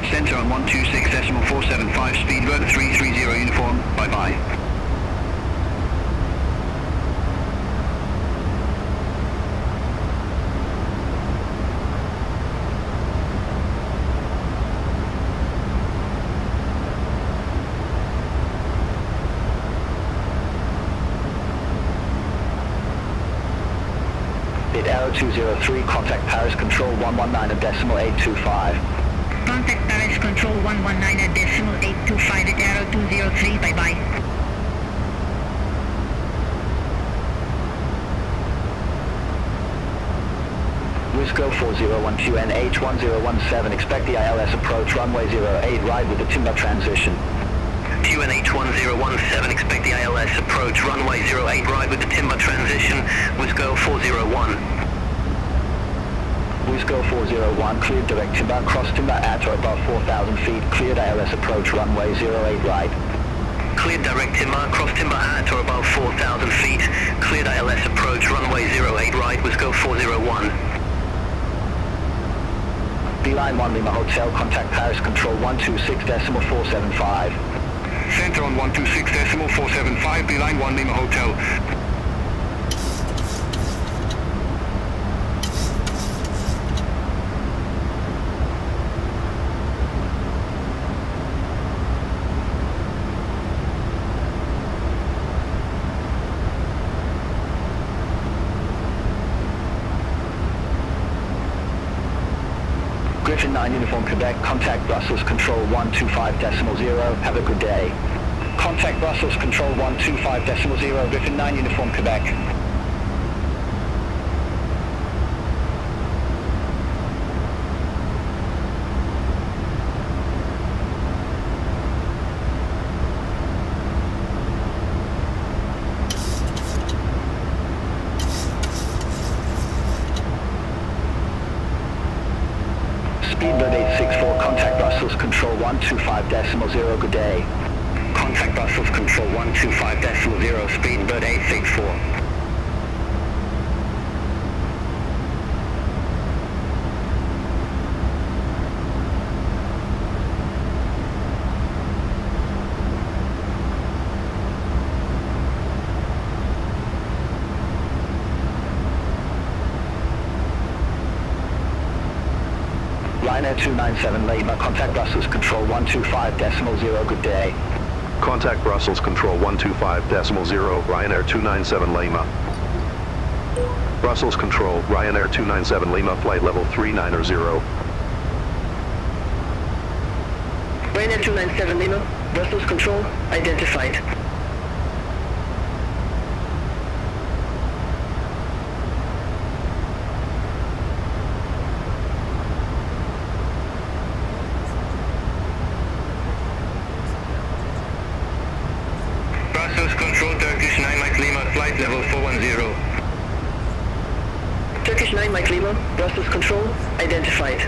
Center on 126.475, Speedbird 330 uniform, bye-bye. Bid Arrow 203, contact Paris Control 119.825. Contact Paris Control 119.825 at Arrow 203, bye-bye. Wisco 4012NH1017, expect the ILS approach runway 08, ride with the timber transition. QNH1017, expect the ILS approach, runway 08, ride with the timber transition, Wisco 401. Wisco 401, cleared direct timber, cross timber at or above 4,000 feet, cleared ILS approach runway 08, ride. Cleared direct timber, cross timber at or above 4,000 feet, cleared ILS approach, runway 08, ride, Wisco 401. Beeline 1 Lima Hotel, contact Paris Control 126.475. Center on 126.475, Beeline 1 Lima Hotel. Griffin 9 Uniform Quebec, contact Brussels Control 125.0, have a good day. Contact Brussels Control 125.0, Griffin 9 Uniform Quebec. Speedbird 864, contact Brussels Control 125.0, good day. Contact Brussels Control 125.0, Speedbird 864. Ryanair 297 Lima, contact Brussels Control 125.0, good day. Contact Brussels Control 125.0, Ryanair 297 Lima. Brussels Control, Ryanair 297 Lima, flight level 390. Ryanair 297 Lima, Brussels Control, identified. Brussels Control, Turkish 9 Mike Lima, flight level 410. Turkish 9 Mike Lima, Brussels Control, identified.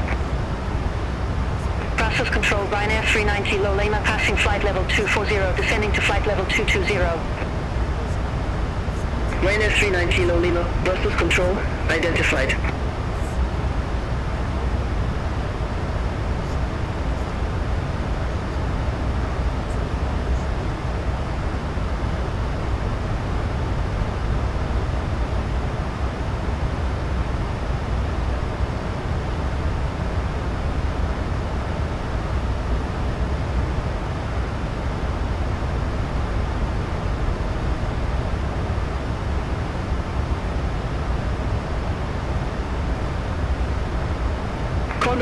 Brussels Control, Ryanair 390 Low Lima, passing flight level 240, descending to flight level 220. Ryanair 390 Low Lima, Brussels Control, identified.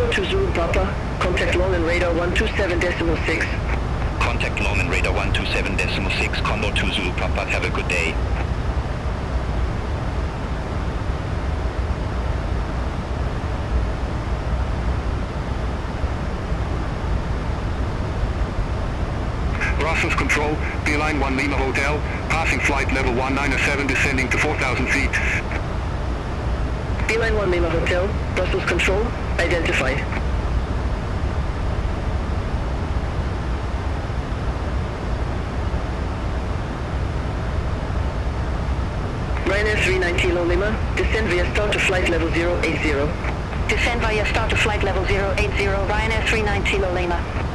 Condor 2 Zulu Papa, contact Longman radar 127.6. Contact Longman radar 127.6, Condor 2 Zulu Papa, have a good day. Brussels Control, Beeline 1 Lima Hotel, passing flight level 197 descending to 4,000 feet. Beeline 1 Lima Hotel, Brussels Control, identify. Ryanair 39 Kilo Lima, descend via start to flight level 080. Descend via start to flight level 080, Ryanair 39 Kilo Lima.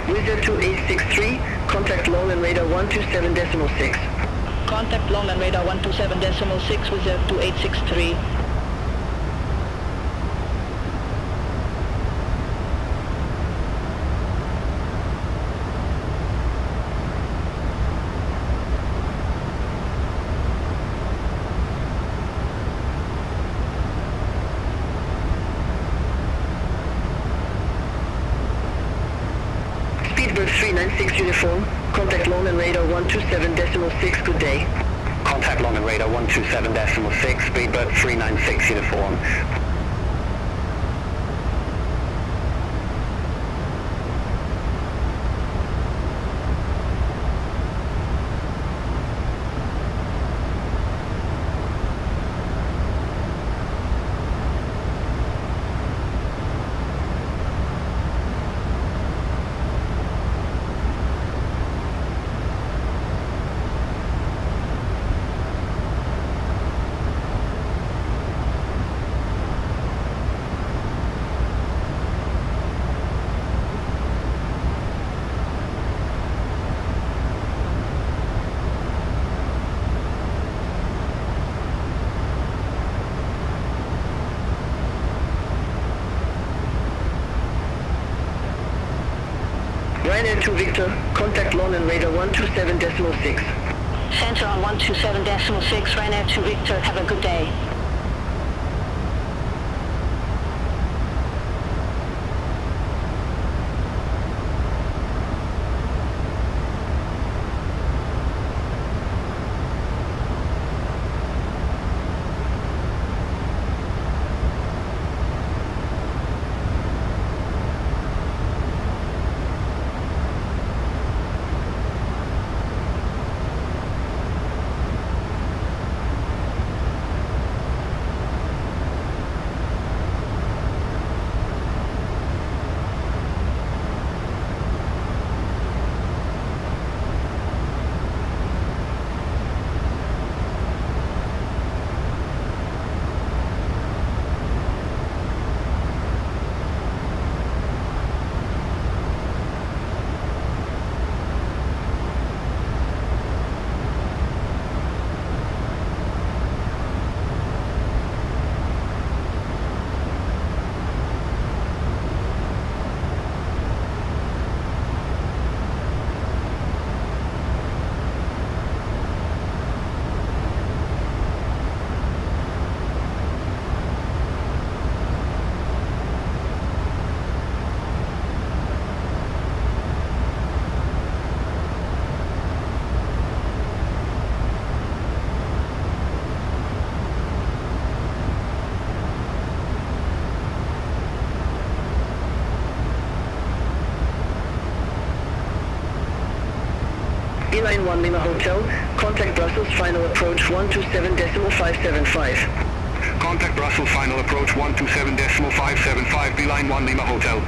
Wizard 2863, contact Longman radar 127.6. Contact Longman radar 127.6, Wizard 2863. Speedbird 396 uniform, contact Longman radar 127.6, good day. Contact Longman radar 127.6, Speedbird 396 uniform. Ryanair 2 Victor, contact Longman radar 127.6. Center on 127.6, Ryanair 2 Victor, have a good day. Beeline 1 Lima Hotel. Contact Brussels final approach 127.575. Contact Brussels final approach 127.575, Beeline 1 Lima Hotel.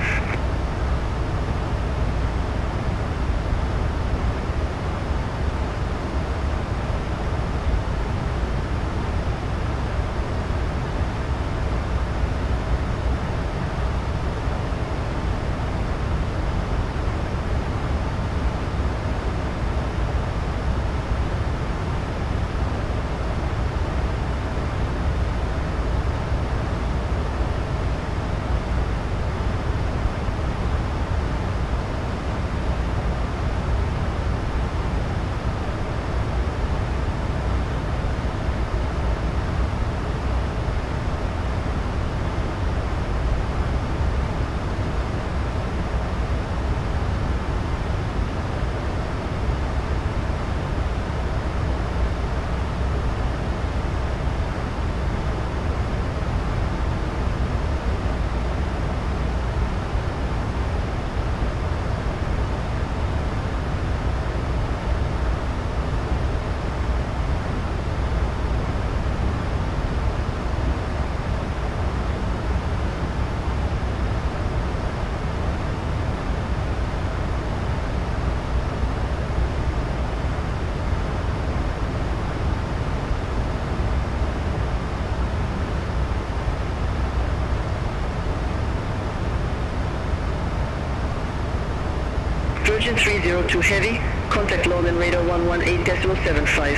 Virgin 302 Heavy, contact Logan Radar 118.75.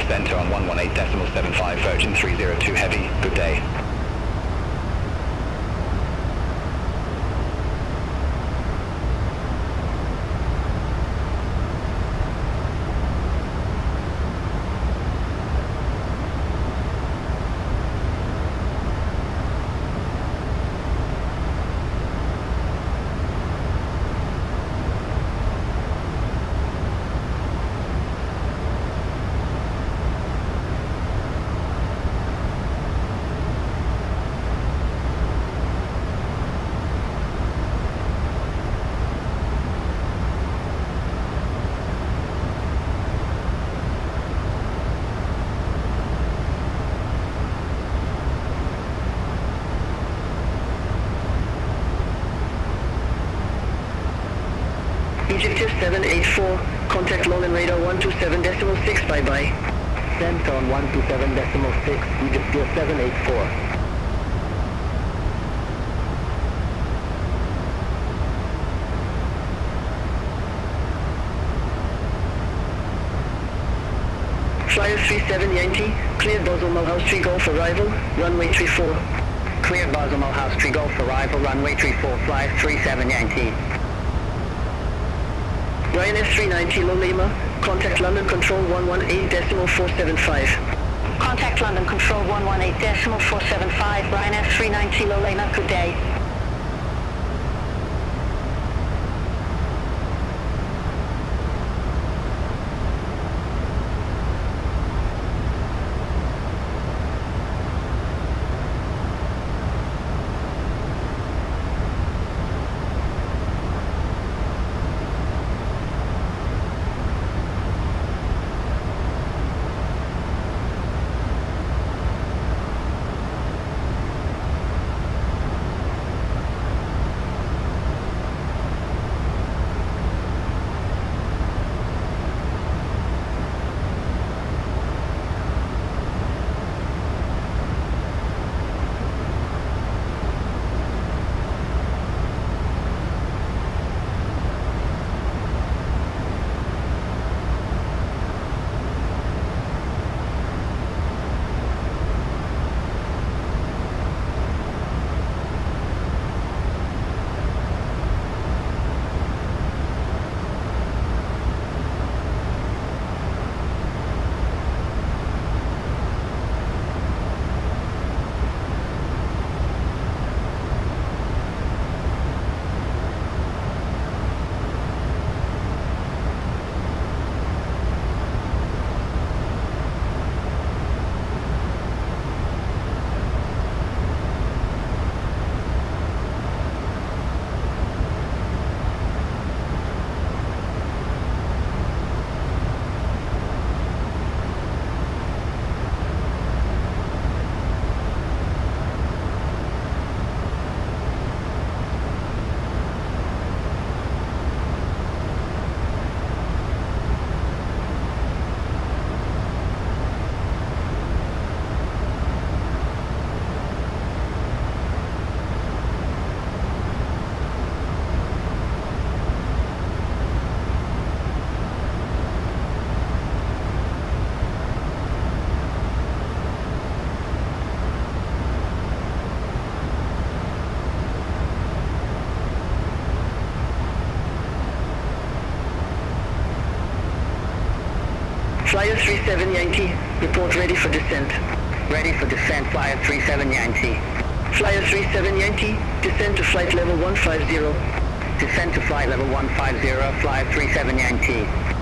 Center on 118.75, Virgin 302 Heavy, good day. Egyptian 784, contact Logan Radar 127.6, bye-bye. Center on 127.6, Egyptian 784. Flyer 37 Yankee, cleared Basel Mulhouse Tree Golf arrival, runway 34. Cleared Basel Mulhouse Tree Golf arrival, runway 34, Flyer 37 Yankee. Ryanair 390 Low Lima, contact London Control 118.475. Contact London Control 118.475, Ryanair 390 Low Lima, good day. Flyer 37 Yankee, report ready for descent. Ready for descent, Flyer 37 Yankee. Flyer 37 Yankee, descend to flight level 150. Descend to flight level 150, Flyer 37 Yankee.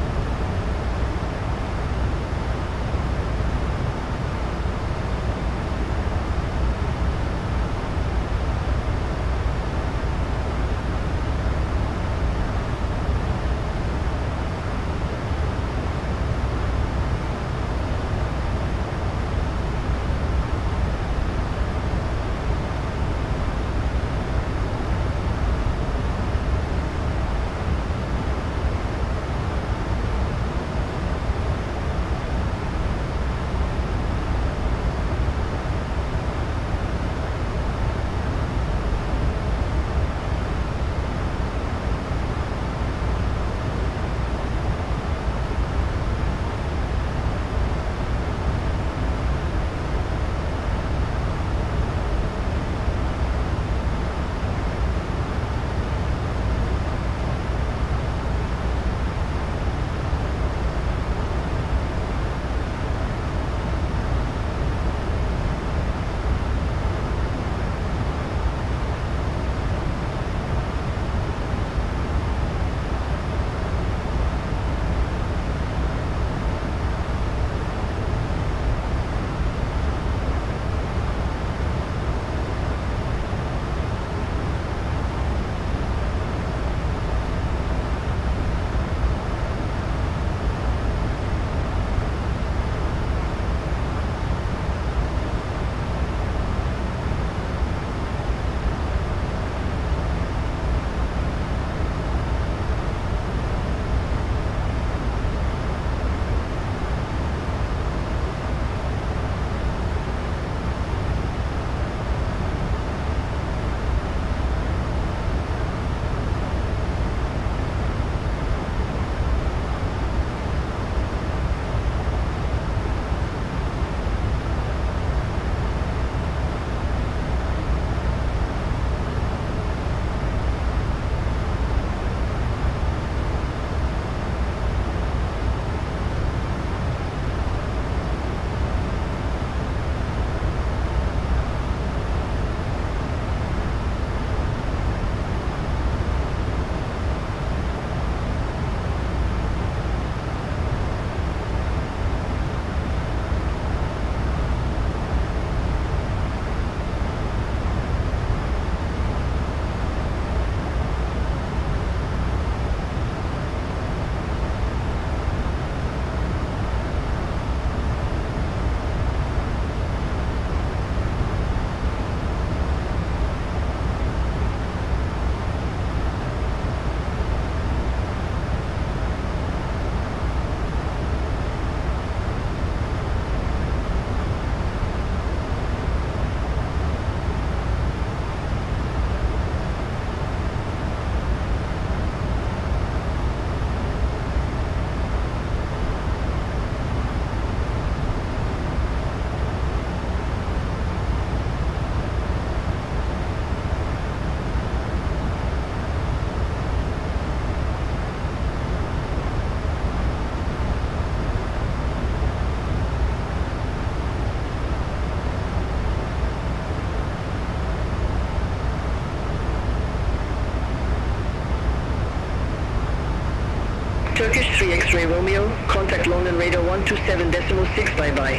Turkish 3 X-ray Romeo, contact London radar 127.6, bye-bye.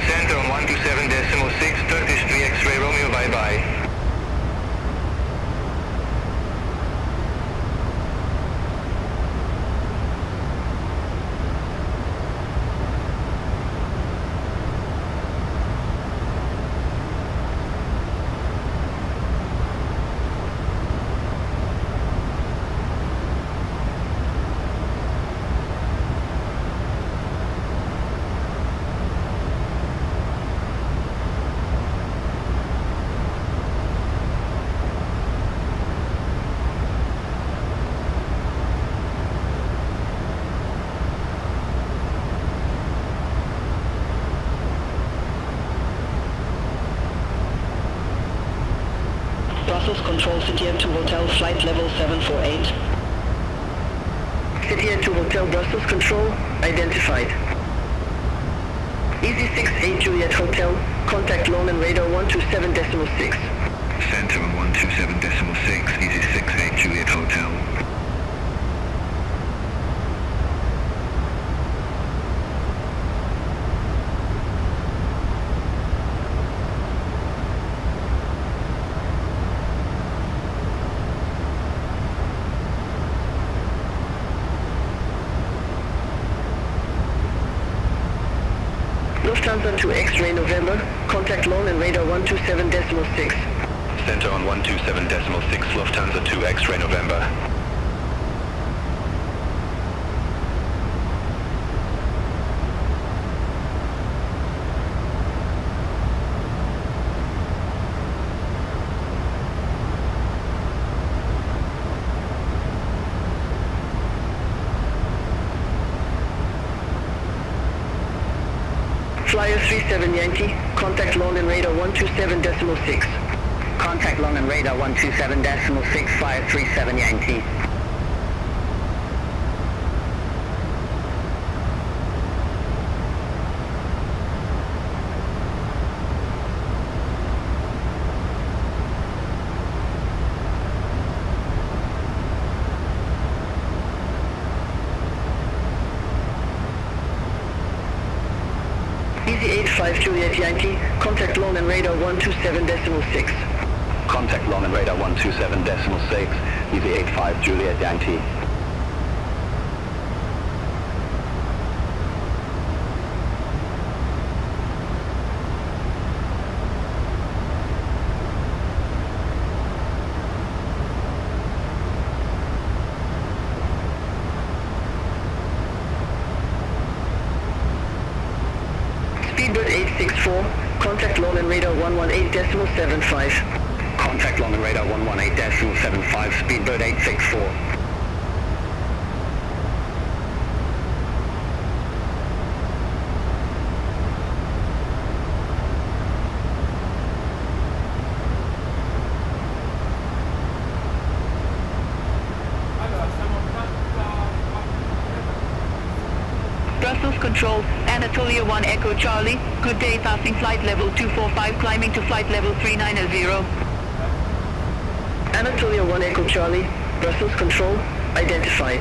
Center on 127.6, Turkish 3 X-ray Romeo, bye-bye. Brussels Control City Air to Hotel Flight Level 748. City Air to Hotel Brussels Control, identified. Easy 68 Juliet Hotel, contact London radar 127.6. Center on 127.6, Easy 68 Juliet Hotel. Lufthansa to X-ray November, contact London radar 127.6. Center on 127.6, Lufthansa 2 X-ray November. Flyer 37 Yankee, contact London radar 127.6. Contact London radar 127.6, Flyer 37 Yankee. Easy 85 Juliet Yankee, contact London radar 127.6. Contact London radar 127.6, Easy 85 Juliet Yankee. Speedbird 864, contact London radar 118.75. Contact London radar 118.75, Speedbird 864. Allora, siamo Brussels Control, Anatolia 1 Echo Charlie, good day passing flight level 245 climbing to flight level 390. Anatolia 1 Echo Charlie, Brussels Control, identified.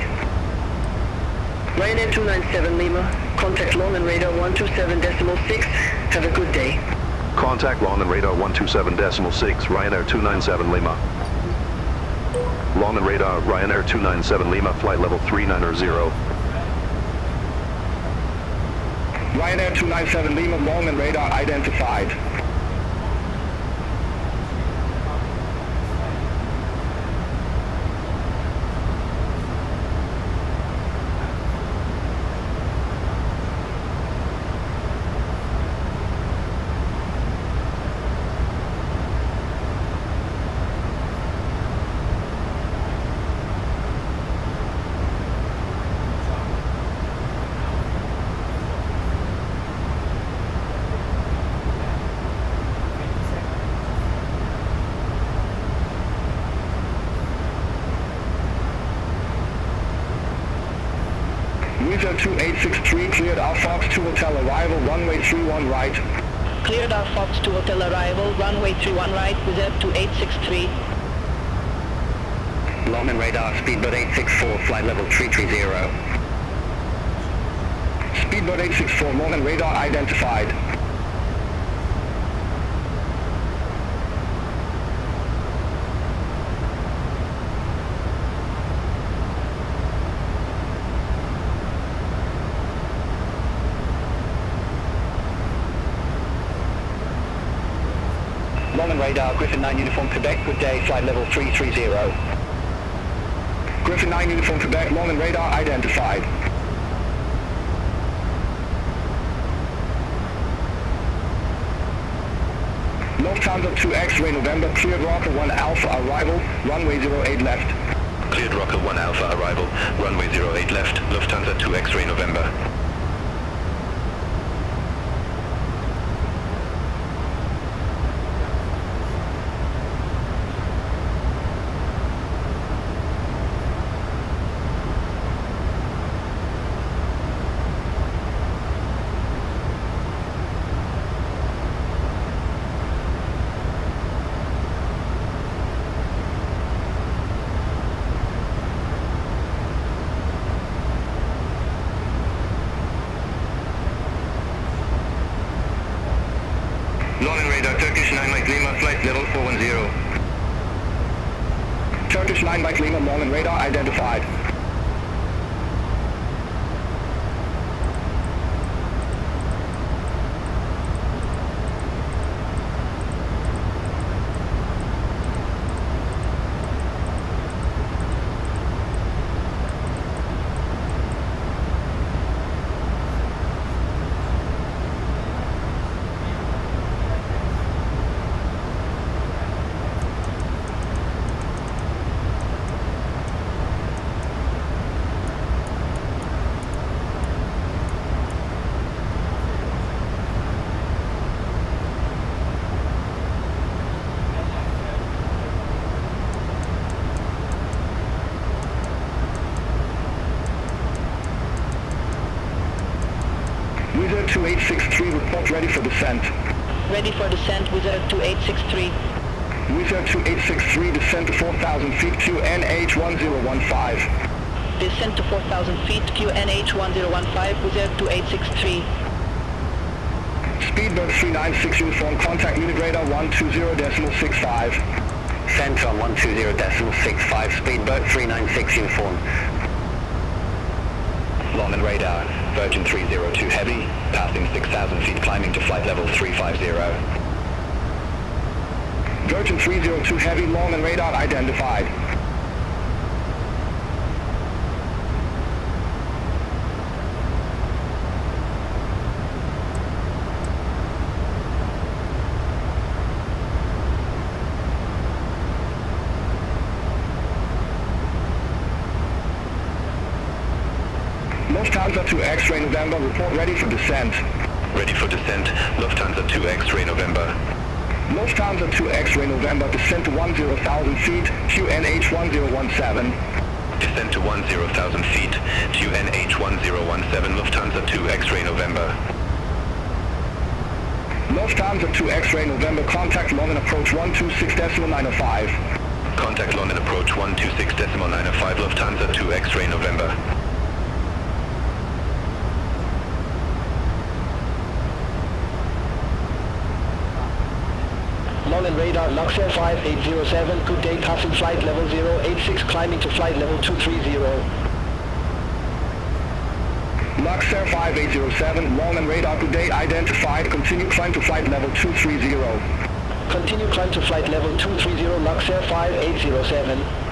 Ryanair 297 Lima, contact London radar 127.6, have a good day. Contact London radar 127.6, Ryanair 297 Lima. London radar, Ryanair 297 Lima, flight level 390. Ryanair 297 Lima, London radar identified. User 2863 cleared our Fox 2 Hotel arrival, runway 31 right. Cleared our Fox 2 Hotel arrival, runway 31 right, reserve 2863. London radar, Speedbird 864, flight level 330. Speedbird 864, London radar identified. London radar, Griffin 9 Uniform Quebec, good day, flight level 330. Griffin 9 Uniform Quebec, London radar identified. Lufthansa 2 X-ray November, cleared Rocker 1 Alpha arrival, runway 08 left. Cleared Rocker 1 Alpha arrival, runway 08 left, Lufthansa 2 X-ray November. 9 Mike Lima, long and radar identified. Wizard 2863, report ready for descent. Ready for descent, Wizard 2863. Wizard 2863, descent to 4,000 feet, QNH1015. Descent to 4,000 feet, QNH1015, Wizard 2863. Speedbird 396 uniform, contact unit radar 120.65. Centron 120.65, Speedbird 396 uniform. Long and radar, Virgin 302 heavy, passing 6,000 feet, climbing to flight level 350. Virgin 302 heavy, long and radar identified. Lufthansa 2 X-ray November, report ready for descent. Ready for descent, Lufthansa 2 X-ray November. Lufthansa 2 X-ray November, descent to 10,000 feet, QNH1017. Descent to 10,000 feet, QNH1017, Lufthansa 2 X-ray November. Lufthansa 2 X-ray November, contact London approach 126.905. Contact London approach 126.905, Lufthansa 2 X-ray November. London radar, Luxair 5807, good day, passing flight level 086, climbing to flight level 230. Luxair 5807, long and radar, good day, identified, continue climb to flight level 230. Continue climb to flight level 230, Luxair 5807.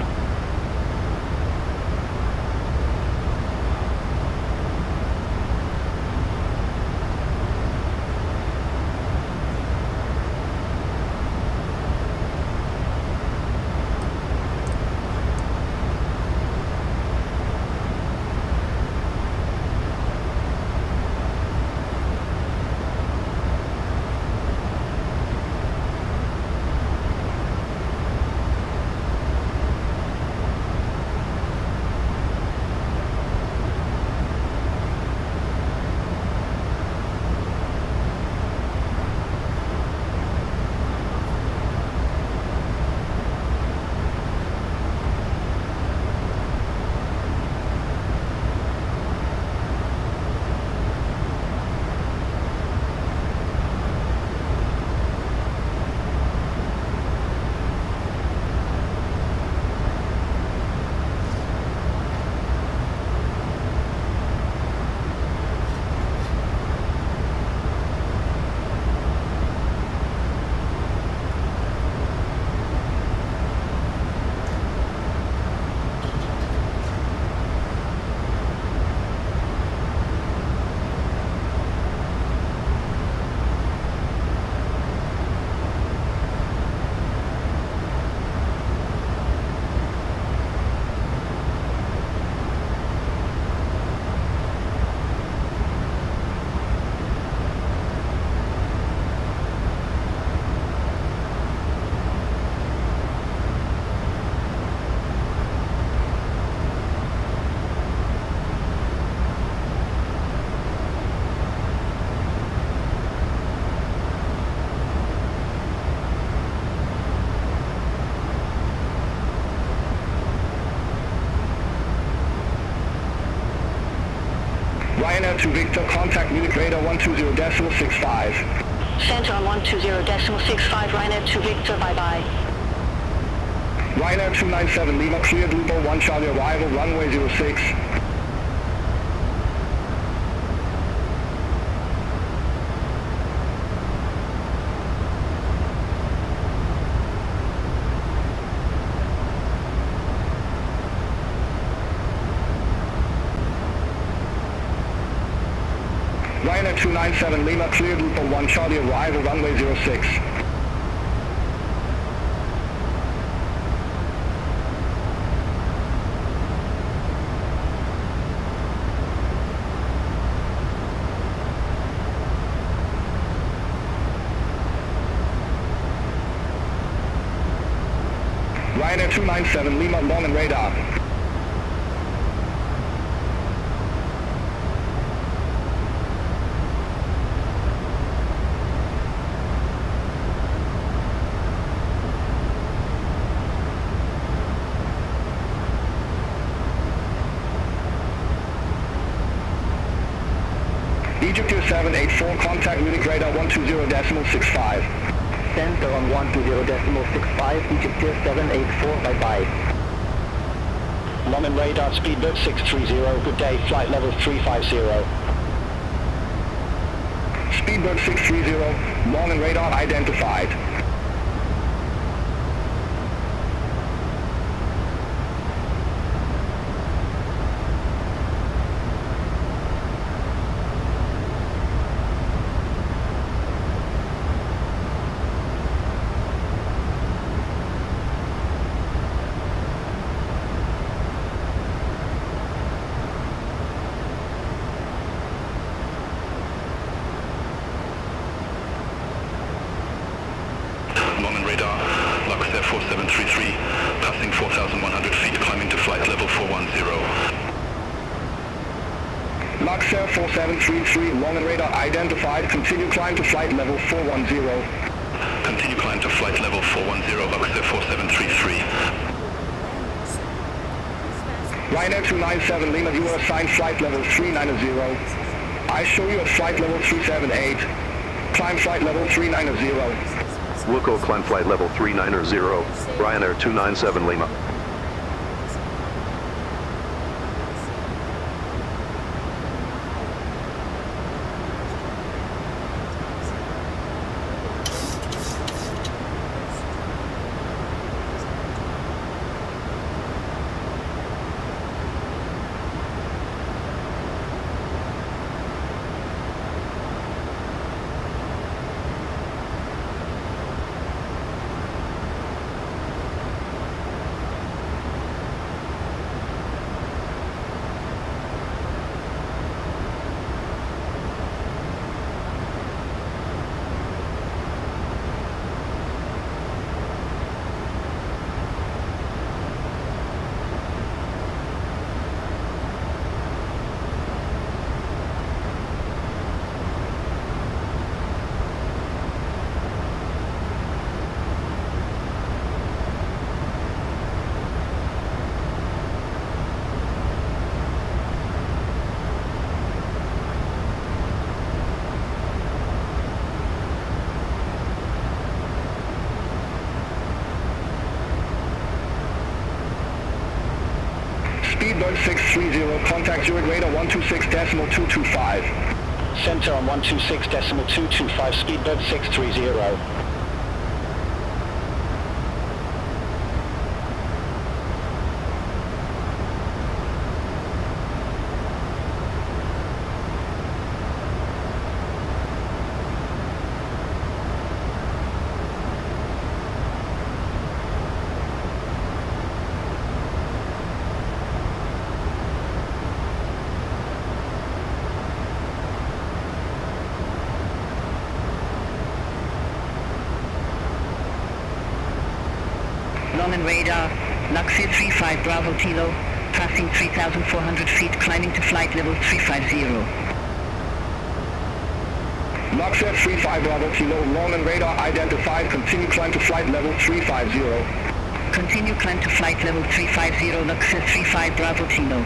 Ryanair to Victor, contact unit radar 120.65. Centron 120.65, Ryanair to Victor, bye-bye. Ryanair 297 Lima, cleared Lupo 1 Charlie arrival, runway 06. Ryanair 297 Lima, cleared Lupo 1 Charlie arrival, runway 06. Ryanair 297 Lima, long and radar. EGSS 784, contact Munich radar 120.65. Center on 120.65, EGSS 784, bye-bye. London radar, speedbird 630, good day, flight level 350. Speedbird 630, long and radar identified. Memmingen radar, Luxair 4733, passing 4,100 feet, climbing to flight level 410. Luxair 4733, long and radar identified, continue climb to flight level 410. Continue climb to flight level 410, Luxair 4733. Ryanair 297 Lima, you are assigned flight level 390. I show you at flight level 378. Climb flight level 390. Wilco climb flight level 390, Ryanair 297 Lima. Speedbird 630, contact Zurich radar 126.225. Center on 126.225, speedbird 630. London radar, Luxair 35 Bravo Kilo, passing 3,400 feet, climbing to flight level 350. Luxair 35 Bravo Kilo, long and radar identified, continue climb to flight level 350. Continue climb to flight level 350, Luxair 35 Bravo Kilo.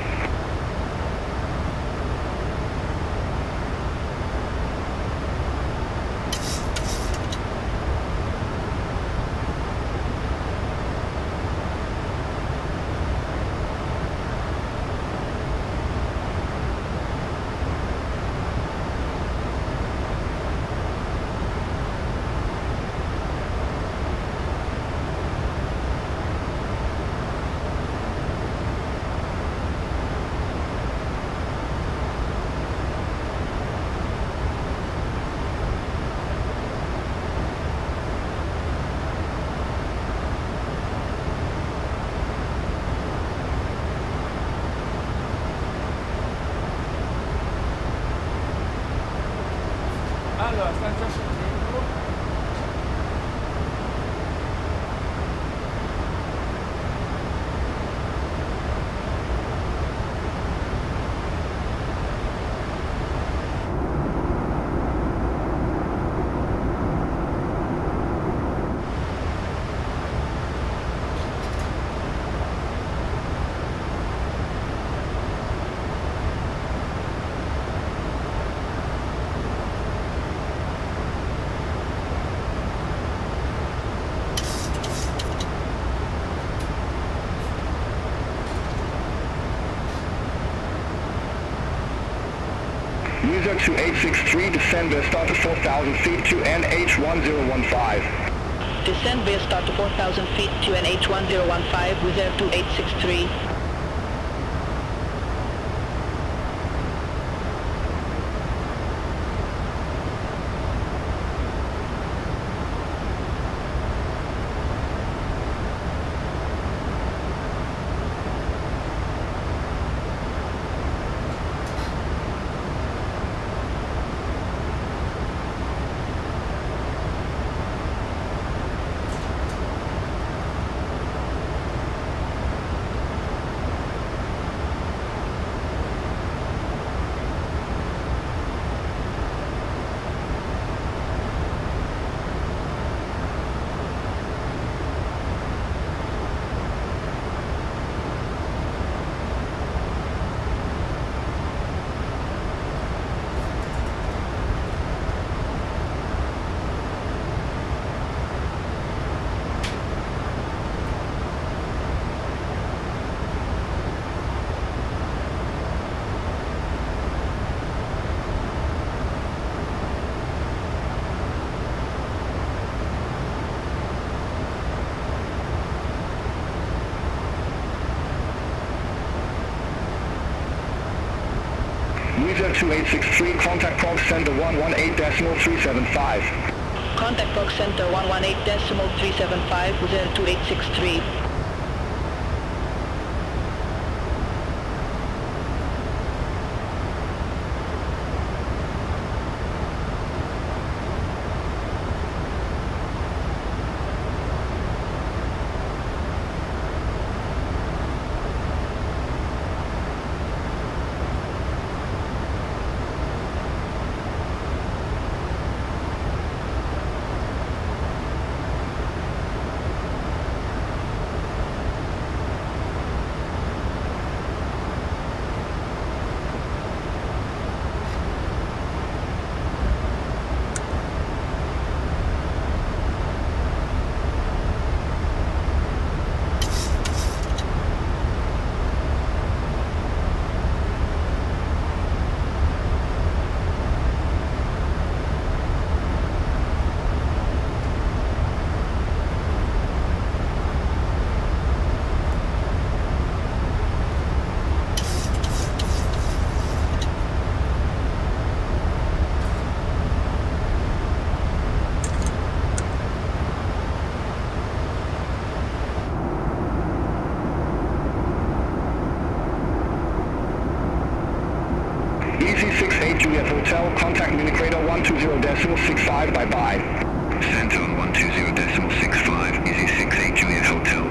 Allora, sta già scendendo. User 2863, descend via start to 4,000 feet to NH1015. Descend via start to 4,000 feet to NH1015 with Air 2863. User 2863, contact Prog Center 118.375. Contact Prog Center 118.375 with Air 2863. EC68 Juliet Hotel, contact Unicrator 120.65, bye-bye. Center on 120.65, EC68 Juliet Hotel.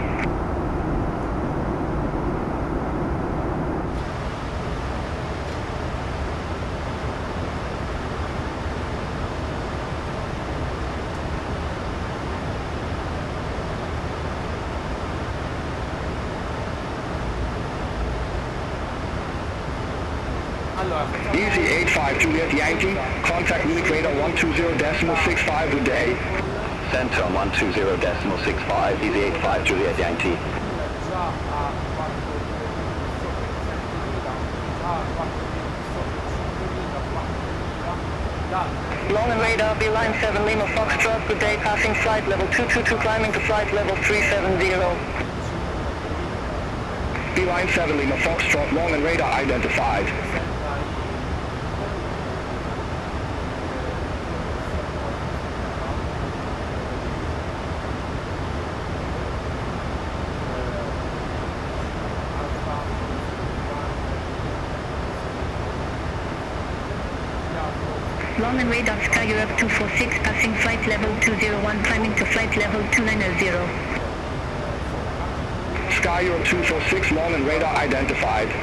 Easy 85 Juliet Yankee, contact Unicrator 120.65, good day. Center on 120.65, Easy 85 Juliet Yankee. Long and radar, B-line 7 Lima Foxtrot, good day, passing flight level 222, climbing to flight level 370. B-line 7 Lima Foxtrot, long and radar identified. Long and radar Sky Europe 246 passing flight level 201 climbing to flight level 2900. Sky Europe 246, long and radar identified.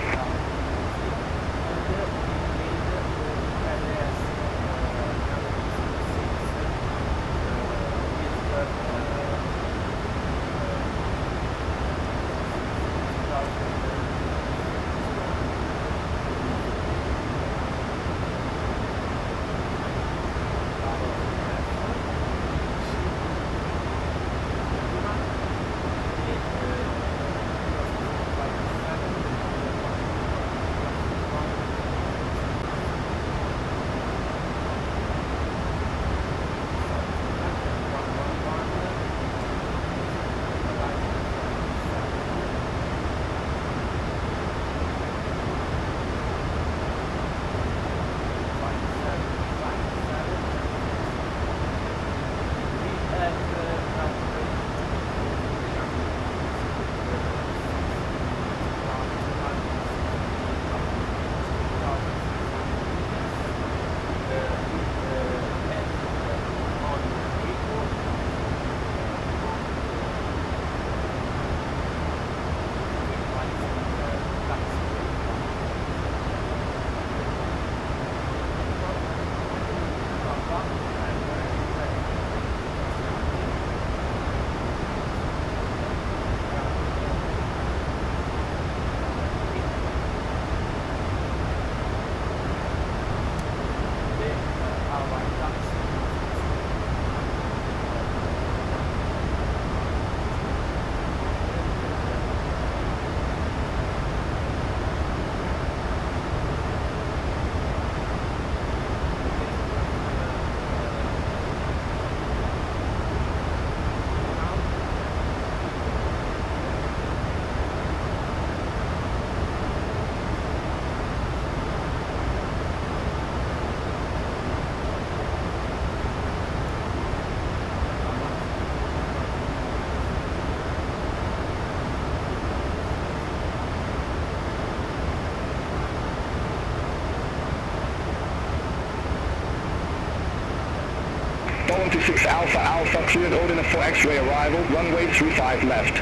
Boeing 26 Alpha Alpha, cleared Odin 4 X-ray arrival, runway 35 left.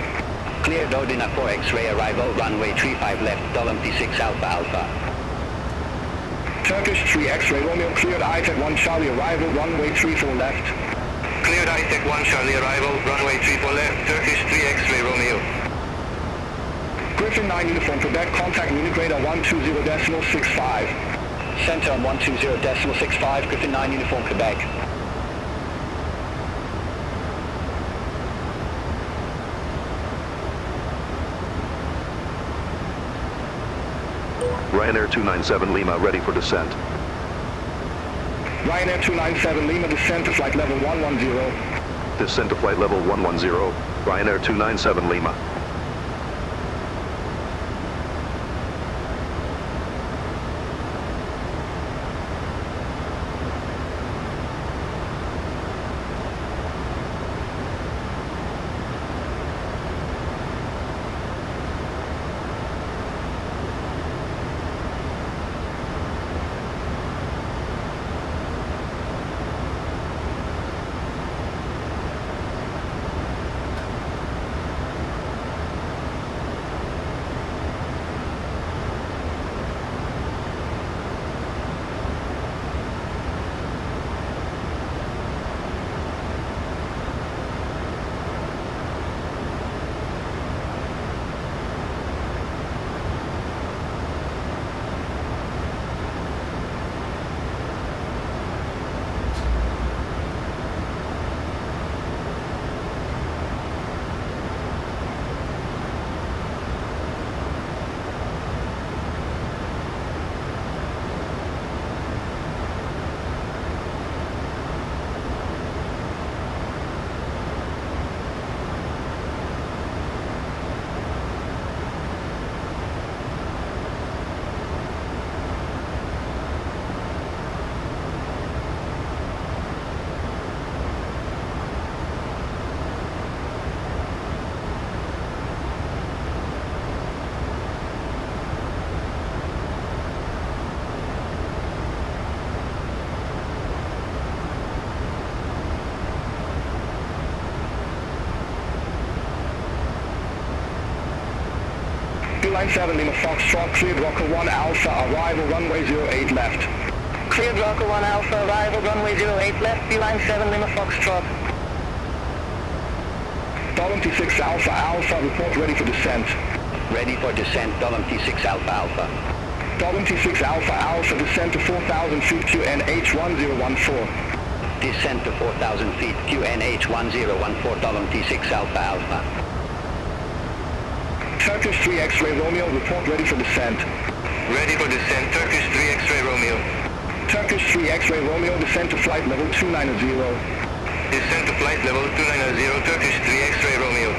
Cleared Odin 4 X-ray arrival, runway 35 left, Boeing 26 Alpha Alpha. Turkish 3 X-ray Romeo, cleared ITEC 1 Charlie arrival, runway 34 left. Cleared ITEC 1 Charlie arrival, runway 34 left, Turkish 3 X-ray Romeo. Griffin 9 Uniform Quebec, contact unit radar 120.65. Center on 120.65, Griffin 9 Uniform Quebec. Ryanair 297 Lima ready for descent. Ryanair 297 Lima, descent to flight level 110. Descent to flight level 110. Ryanair 297 Lima. 297 Lima Foxtrot, cleared Rocker 1 Alpha, arrival runway 08 left. Cleared Rocker 1 Alpha, arrival runway 08 left, beeline 7 Lima Foxtrot. Dollar T6 Alpha Alpha, report ready for descent. Ready for descent, Dollar T6 Alpha Alpha. Dollar T6 Alpha Alpha, descent to 4,000 feet QNH 1014. Descent to 4,000 feet, QNH 1014, Dollar T6 Alpha Alpha. Turkish 3 X-ray Romeo, report ready for descent. Ready for descent, Turkish 3 X-ray Romeo. Turkish 3 X-ray Romeo, descent to flight level 290. Descent to flight level 290, Turkish 3 X-ray Romeo.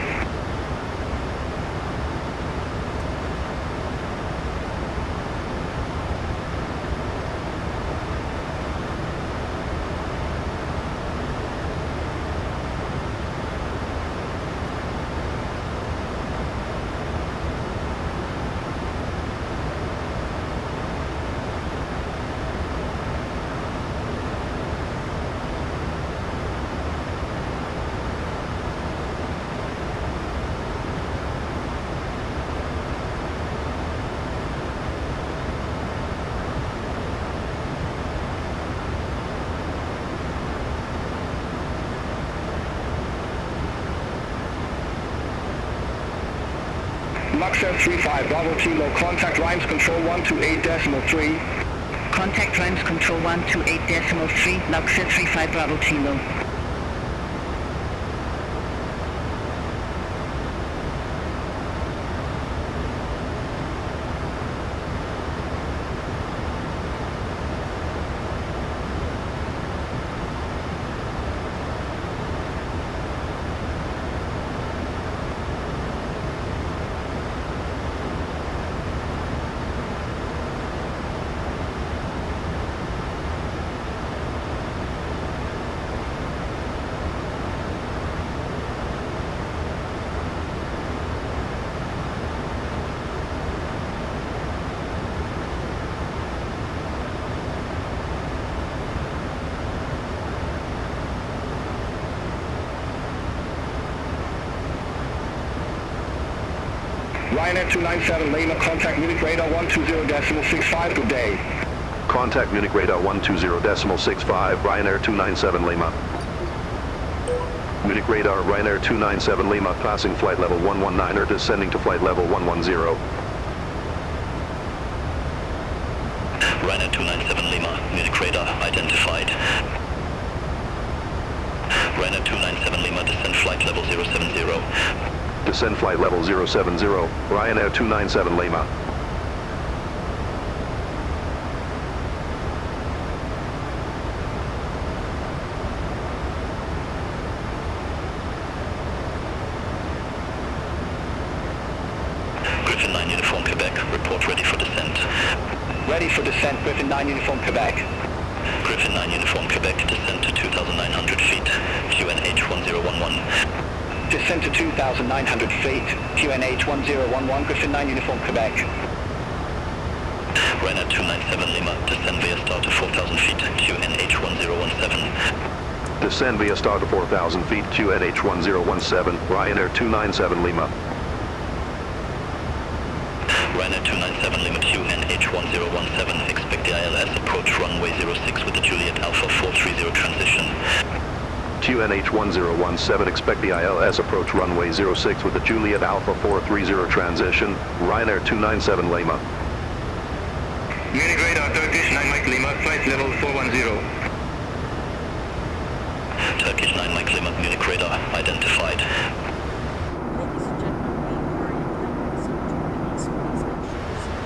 Luxor 35 Bravo Kilo, contact Rhymes Control 128.3. Contact Rhymes Control 128.3, Luxor 35 Bravo Kilo. Ryanair 297 Lima, contact Munich radar 120.65, good day. Contact Munich radar 120.65, Ryanair 297 Lima. Munich radar, Ryanair 297 Lima, passing flight level 119 or descending to flight level 110. Ryanair 297 Lima, Munich radar identified. Ryanair 297 Lima, descend flight level 070. Descend flight level 070, Ryanair 297 Lima. Griffin 9 Uniform Quebec, report ready for descent. Ready for descent, Griffin 9 Uniform Quebec. Griffin 9 Uniform Quebec, descent to 2,900 feet, QNH 1011. Descent to 2,900 feet, QNH 1011, Griffin 9 Uniform Quebec. Ryanair 297 Lima, descend via star to 4,000 feet, QNH 1017. Descend via star to 4,000 feet, QNH 1017, Ryanair 297 Lima. Ryanair 297 Lima, QNH 1017, expect the ILS approach runway 06 with the Juliet Alpha 430 transition. QNH 1017, expect the ILS approach runway 06 with the Juliet Alpha 430 transition, Ryanair 297 Lima. Munich radar, Turkish 9 Mike Lima, flight level 410. Turkish 9 Mike Lima, Munich radar identified. Ladies and gentlemen, we are in Memmingen, so joining us, please make sure to sit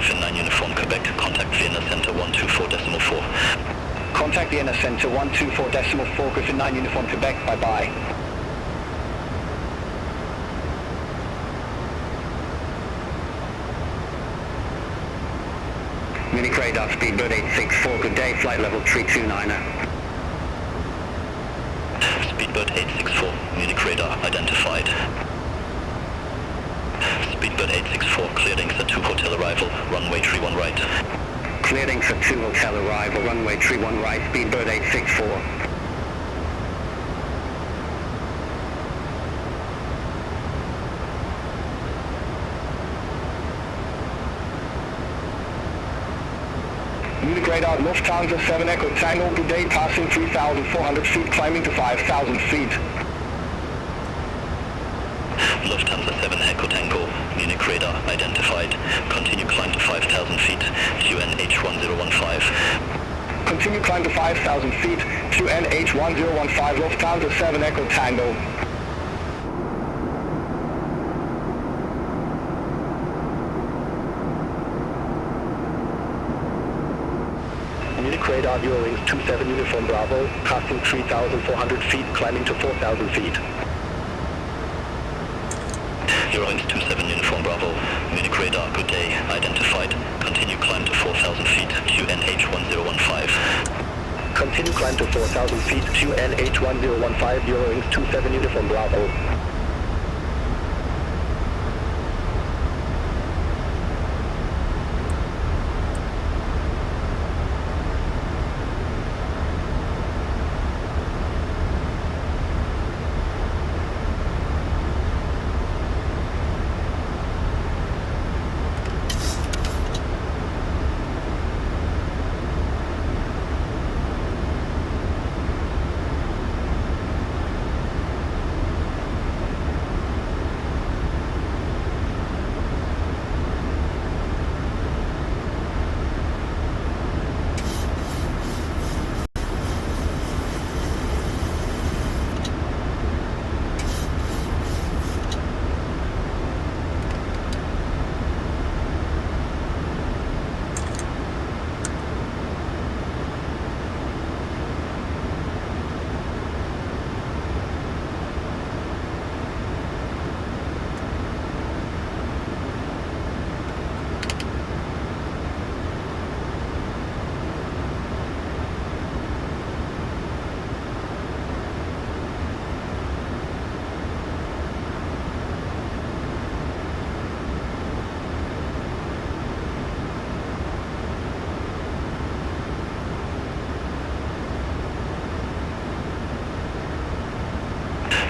Griffin 9 Uniform Quebec. Contact Vienna Center 124.4. Contact Vienna Center 124.4, Griffin 9 Uniform Quebec. Bye-bye. Munich radar, speedbird 864, good day, flight level 329er. Speedbird 864, Munich radar identified. Speedbird 864, cleared INCRASTRATO 2 hotel arrival, runway 31 right. Cleared INCRASTRATO 2 hotel arrival, runway 31 right, speedbird 864. Munich radar, Lufthansa 7 Echo Tango, good day, passing 3,400 feet, climbing to 5,000 feet. Lufthansa 7 Echo Tango, Munich radar identified. Continue climb to 5,000 feet, QNH 1015. Continue climb to 5,000 feet, QNH 1015, Lufthansa 7 Echo Tango. Munich radar, Eurowings 27 Uniform Bravo, passing 3,400 feet, climbing to 4,000 feet. Eurowings 27 Uniform Bravo, Munich radar, good day, identified. Continue climb to 4,000 feet, QNH 1015. Continue climb to 4,000 feet, QNH 1015, Eurowings 27 Uniform Bravo.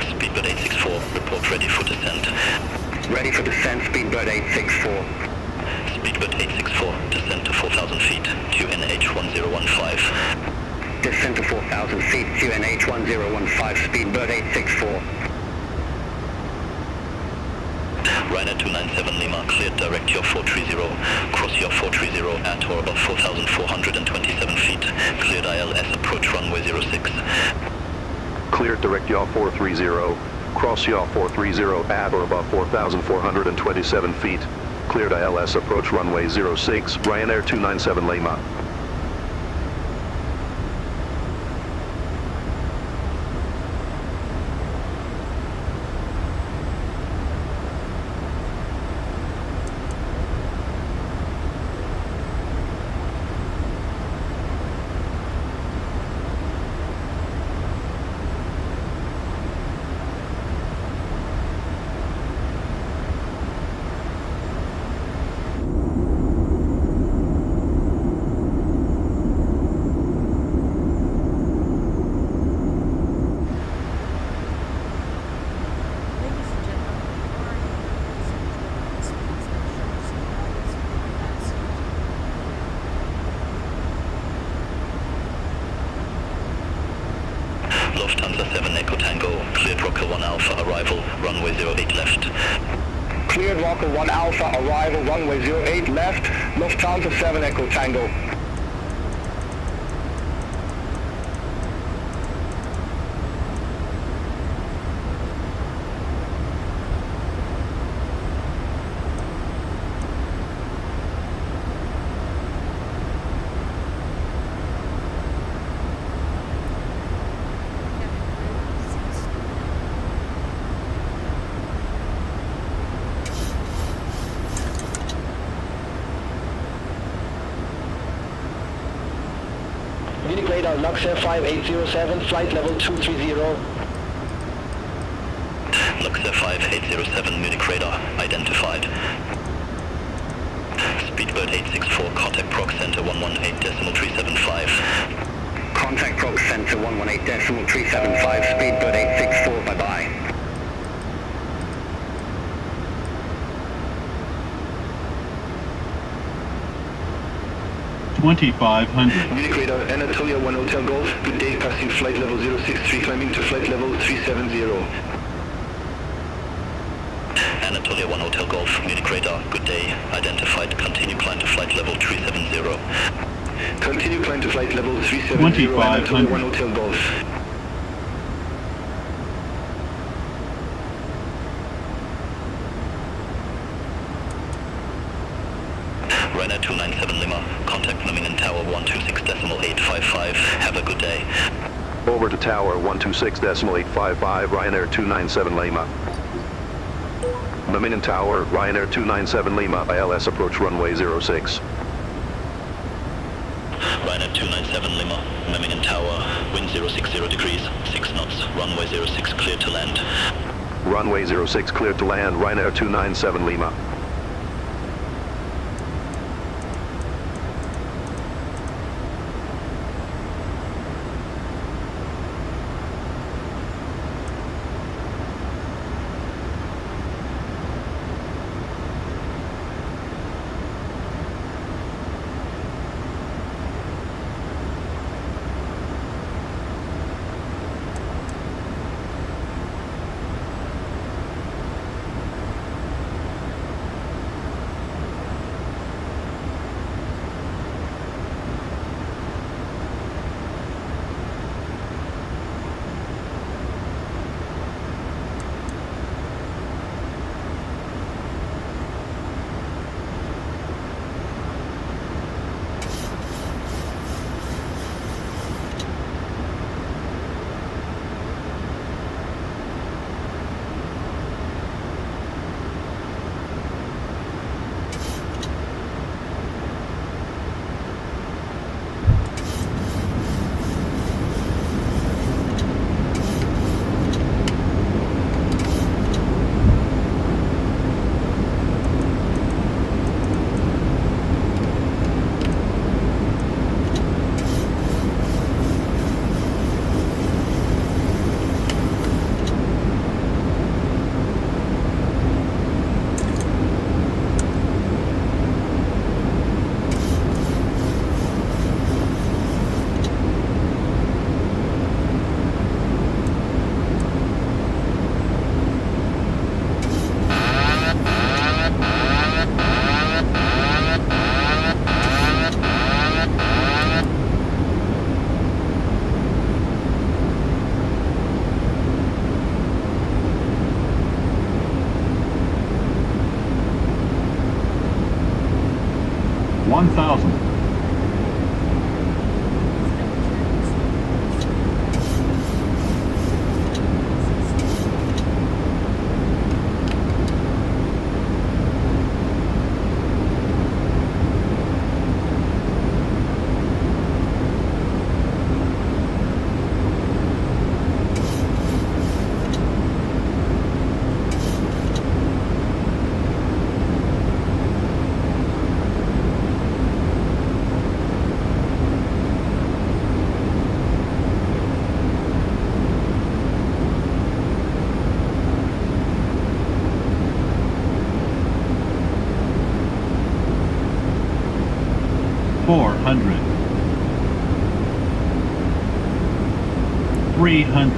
Speedbird 864, report ready for descent. Ready for descent, speedbird 864. Speedbird 864, descent to 4,000 feet, QNH 1015. Descent to 4,000 feet, QNH 1015, speedbird 864. Ryanair 297 Lima, cleared direct yaw 430, cross yaw 430 at or above 4,427 feet, cleared ILS approach runway 06. Cleared direct yaw 430, cross yaw 430 at or above 4,427 feet. Cleared ILS approach runway 06, Ryanair 297 Lima. Lufthansa 7 Echo Tango, cleared Rocker 1 Alpha, arrival, runway 08 left. Cleared Rocker 1 Alpha, arrival, runway 08 left, Lufthansa 7 Echo Tango. Munich radar Luxair 5807, flight level 230. Luxair 5807, Munich radar, identified. Speedbird 864, contact proc center 118.375. Contact proc center 118.375, Speedbird 864, bye-bye. Munich radar, Anatolia 1 Hotel Golf, good day, passing flight level 063, climbing to flight level 370. Anatolia 1 Hotel Golf, Munich radar, good day, identified, continue climb to flight level 370. Continue climb to flight level 370, Anatolia 1 Hotel Golf. Ryanair 297 Lima, contact Memmingen Tower 126.855, have a good day. Over to Tower 126.855, Ryanair 297 Lima. Memmingen Tower, Ryanair 297 Lima, ILS approach runway 06. Ryanair 297 Lima, Memmingen Tower, wind 060 degrees, 6 knots, runway 06 clear to land. Runway 06 clear to land, Ryanair 297 Lima.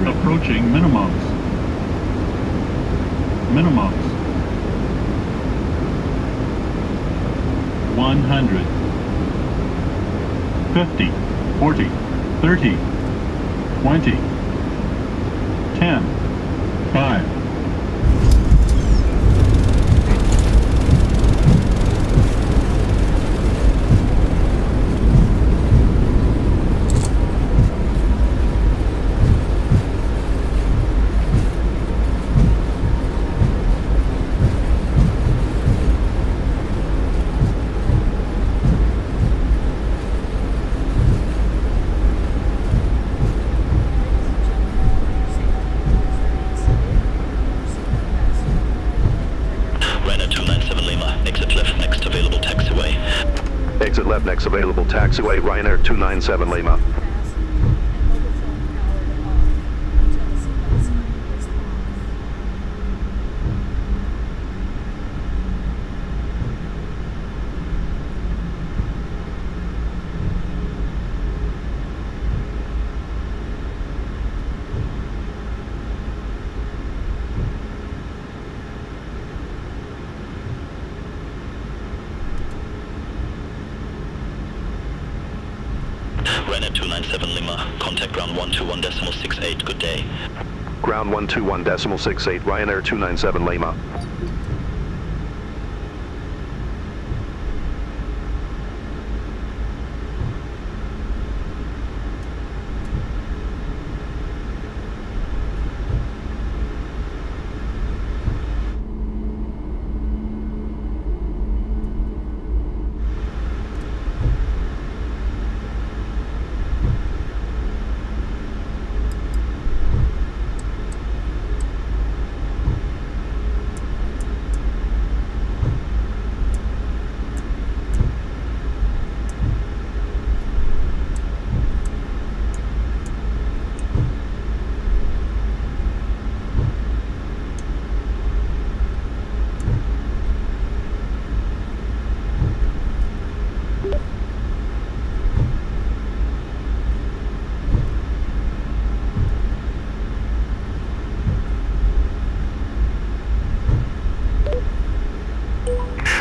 Approaching minimums. Minimums. 100. 50. 40. 30. 20. 10. 5. exit left next available taxiway Ryanair 297 Lima. Fasten and mobile phone powered off until the seatbelt sign is off. Ryanair 297 Lima, contact ground 121.68, good day. Ground 121.68 Ryanair 297 Lima.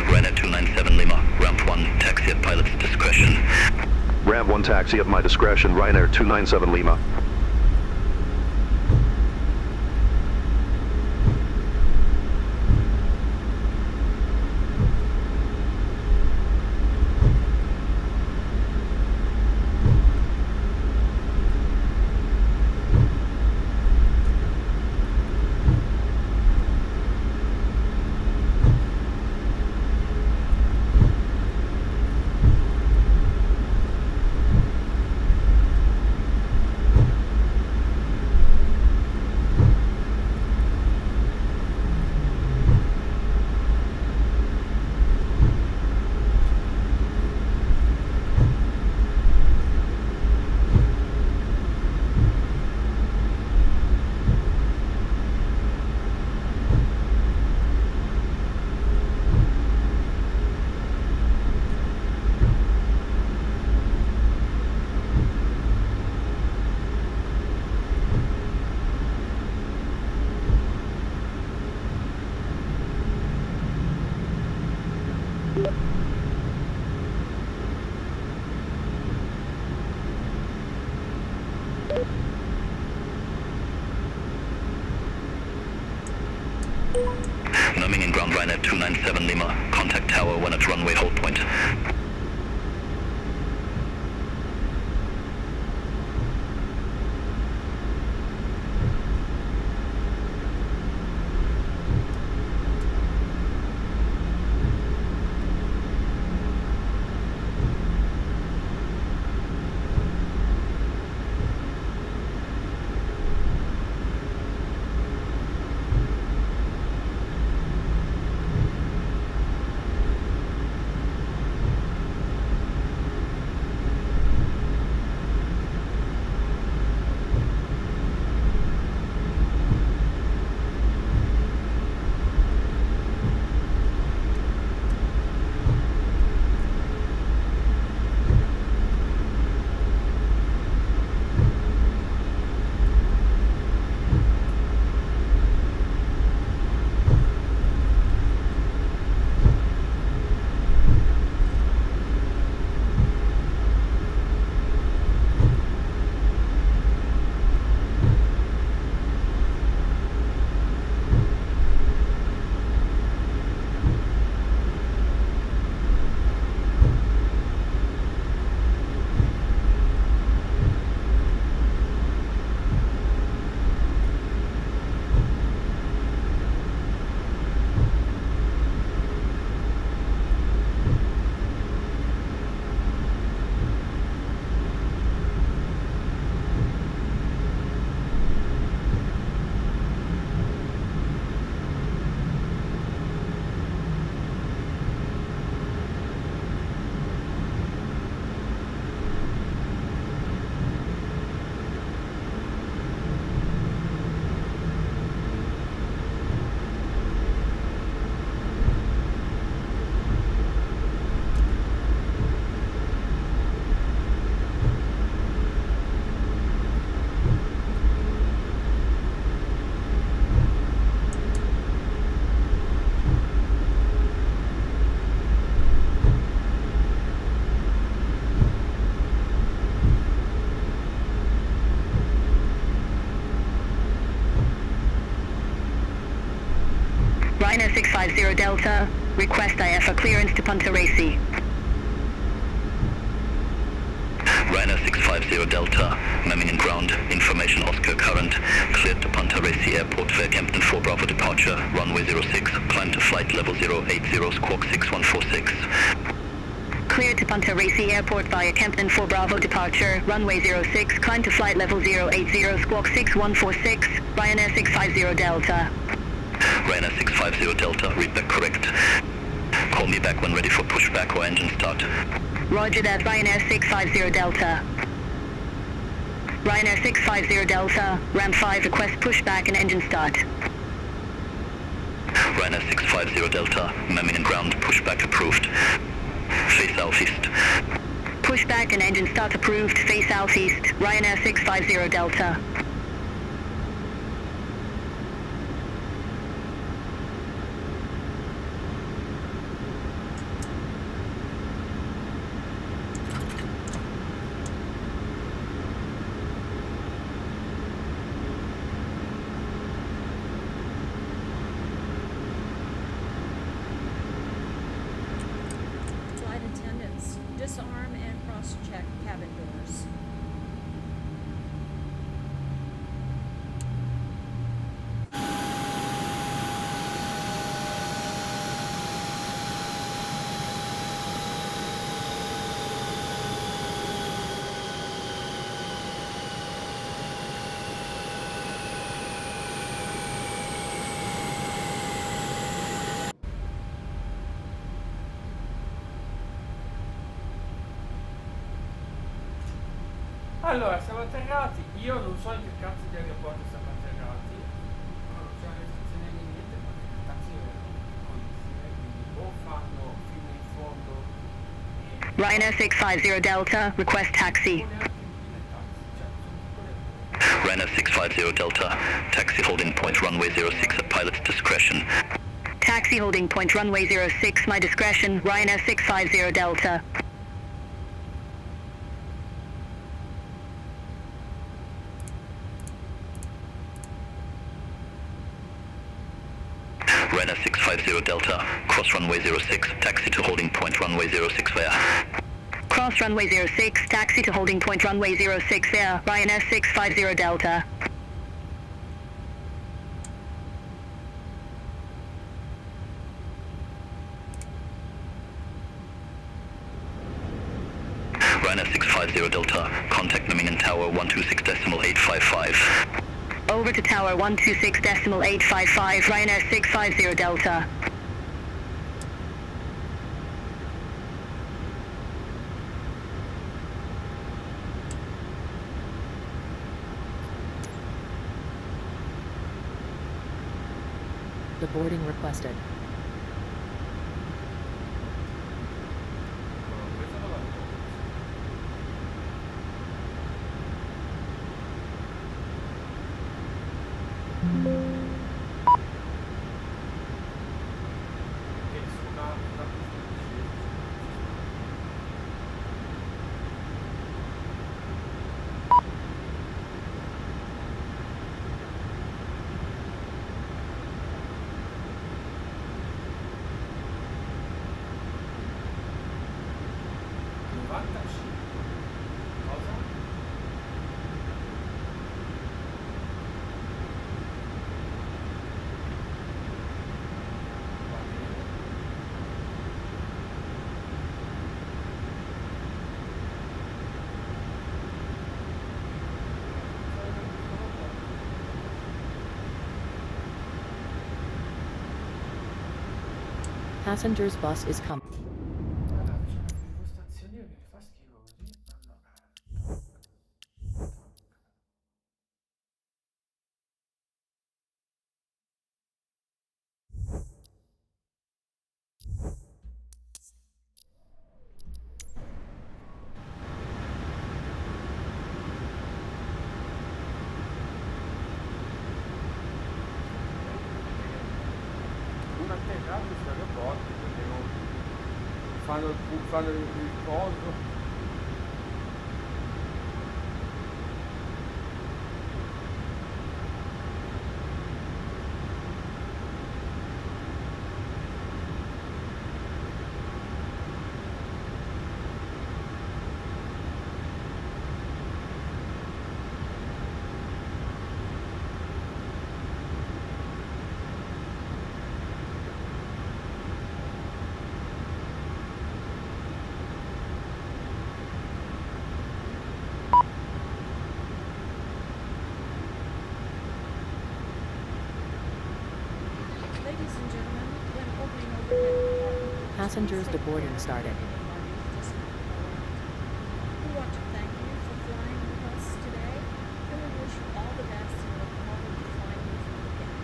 Ryanair 297 Lima, ramp 1, taxi at pilot's discretion. Ramp 1 taxi at my discretion Ryanair 297 Lima. Memmingen ground Ryanair 297 Lima, contact tower when at runway hold point. 650 Delta, request IFA clearance to Punta Resi. Ryanair 650 Delta, Memmingen ground, information Oscar current, cleared to Punta Resi Airport via Kempton 4 Bravo departure, runway 06, climb to flight level 080, squawk 6146. Cleared to Punta Resi Airport via Kempton 4 Bravo departure, runway 06, climb to flight level 080, squawk 6146, Ryanair 650 Delta. Ryanair 650 Delta, read back correct. Call me back when ready for pushback or engine start. Roger that, Ryanair 650 Delta. Ryanair 650 Delta, Ram 5 request pushback and engine start. Ryanair 650 Delta, Memmingen ground, pushback approved. Face southeast. Pushback and engine start approved, face southeast, Ryanair 650 Delta. Flight attendants, disarm and cross-check cabin doors. Allora, siamo atterrati, io non so in che cazzo di aeroporto siamo atterrati, non c'è restrizione né niente, ma le taxi erano buonissime, quindi o fanno fino in fondo e... Ryanair 650 Delta, request taxi. Ryanair 650 Delta, taxi holding point runway 06 at pilot's discretion. Taxi holding point runway 06, my discretion, Ryanair 650 Delta. Ryanair 650 Delta, cross runway 06, taxi to holding point runway 06 via. Cross runway 06, taxi to holding point runway 06 there, Ryanair 650 Delta. Ryanair 650 Delta, contact Memmingen Tower 126.855. Over to tower 126.855, Ryanair 650 Delta. The boarding requested. Passengers bus is coming. Fanno il coso. Passengers deboarding started. We want to thank you for flying with us today, and we wish you all the best and look forward to flying with you again.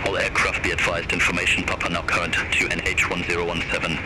All aircraft be advised, information Papa now current to NH1017.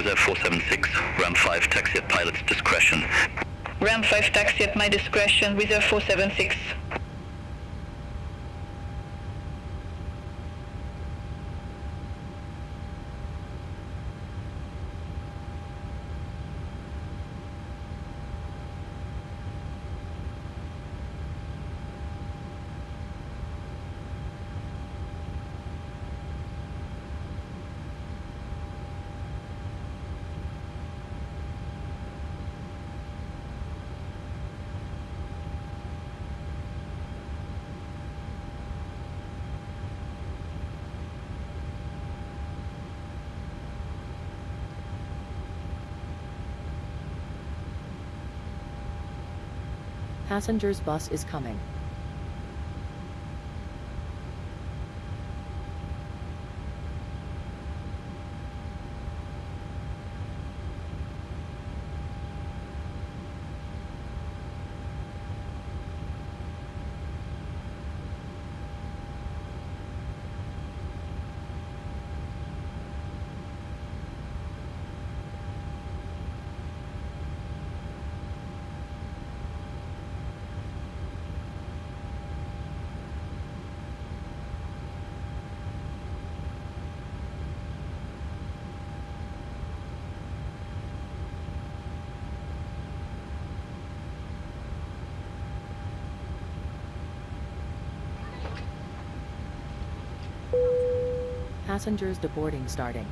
Wizz Air 476, Ram 5 taxi at pilot's discretion. Ram 5 taxi at my discretion, Wizz Air 476. Passengers bus is coming. Passengers deboarding starting.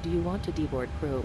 Do you want to deboard crew?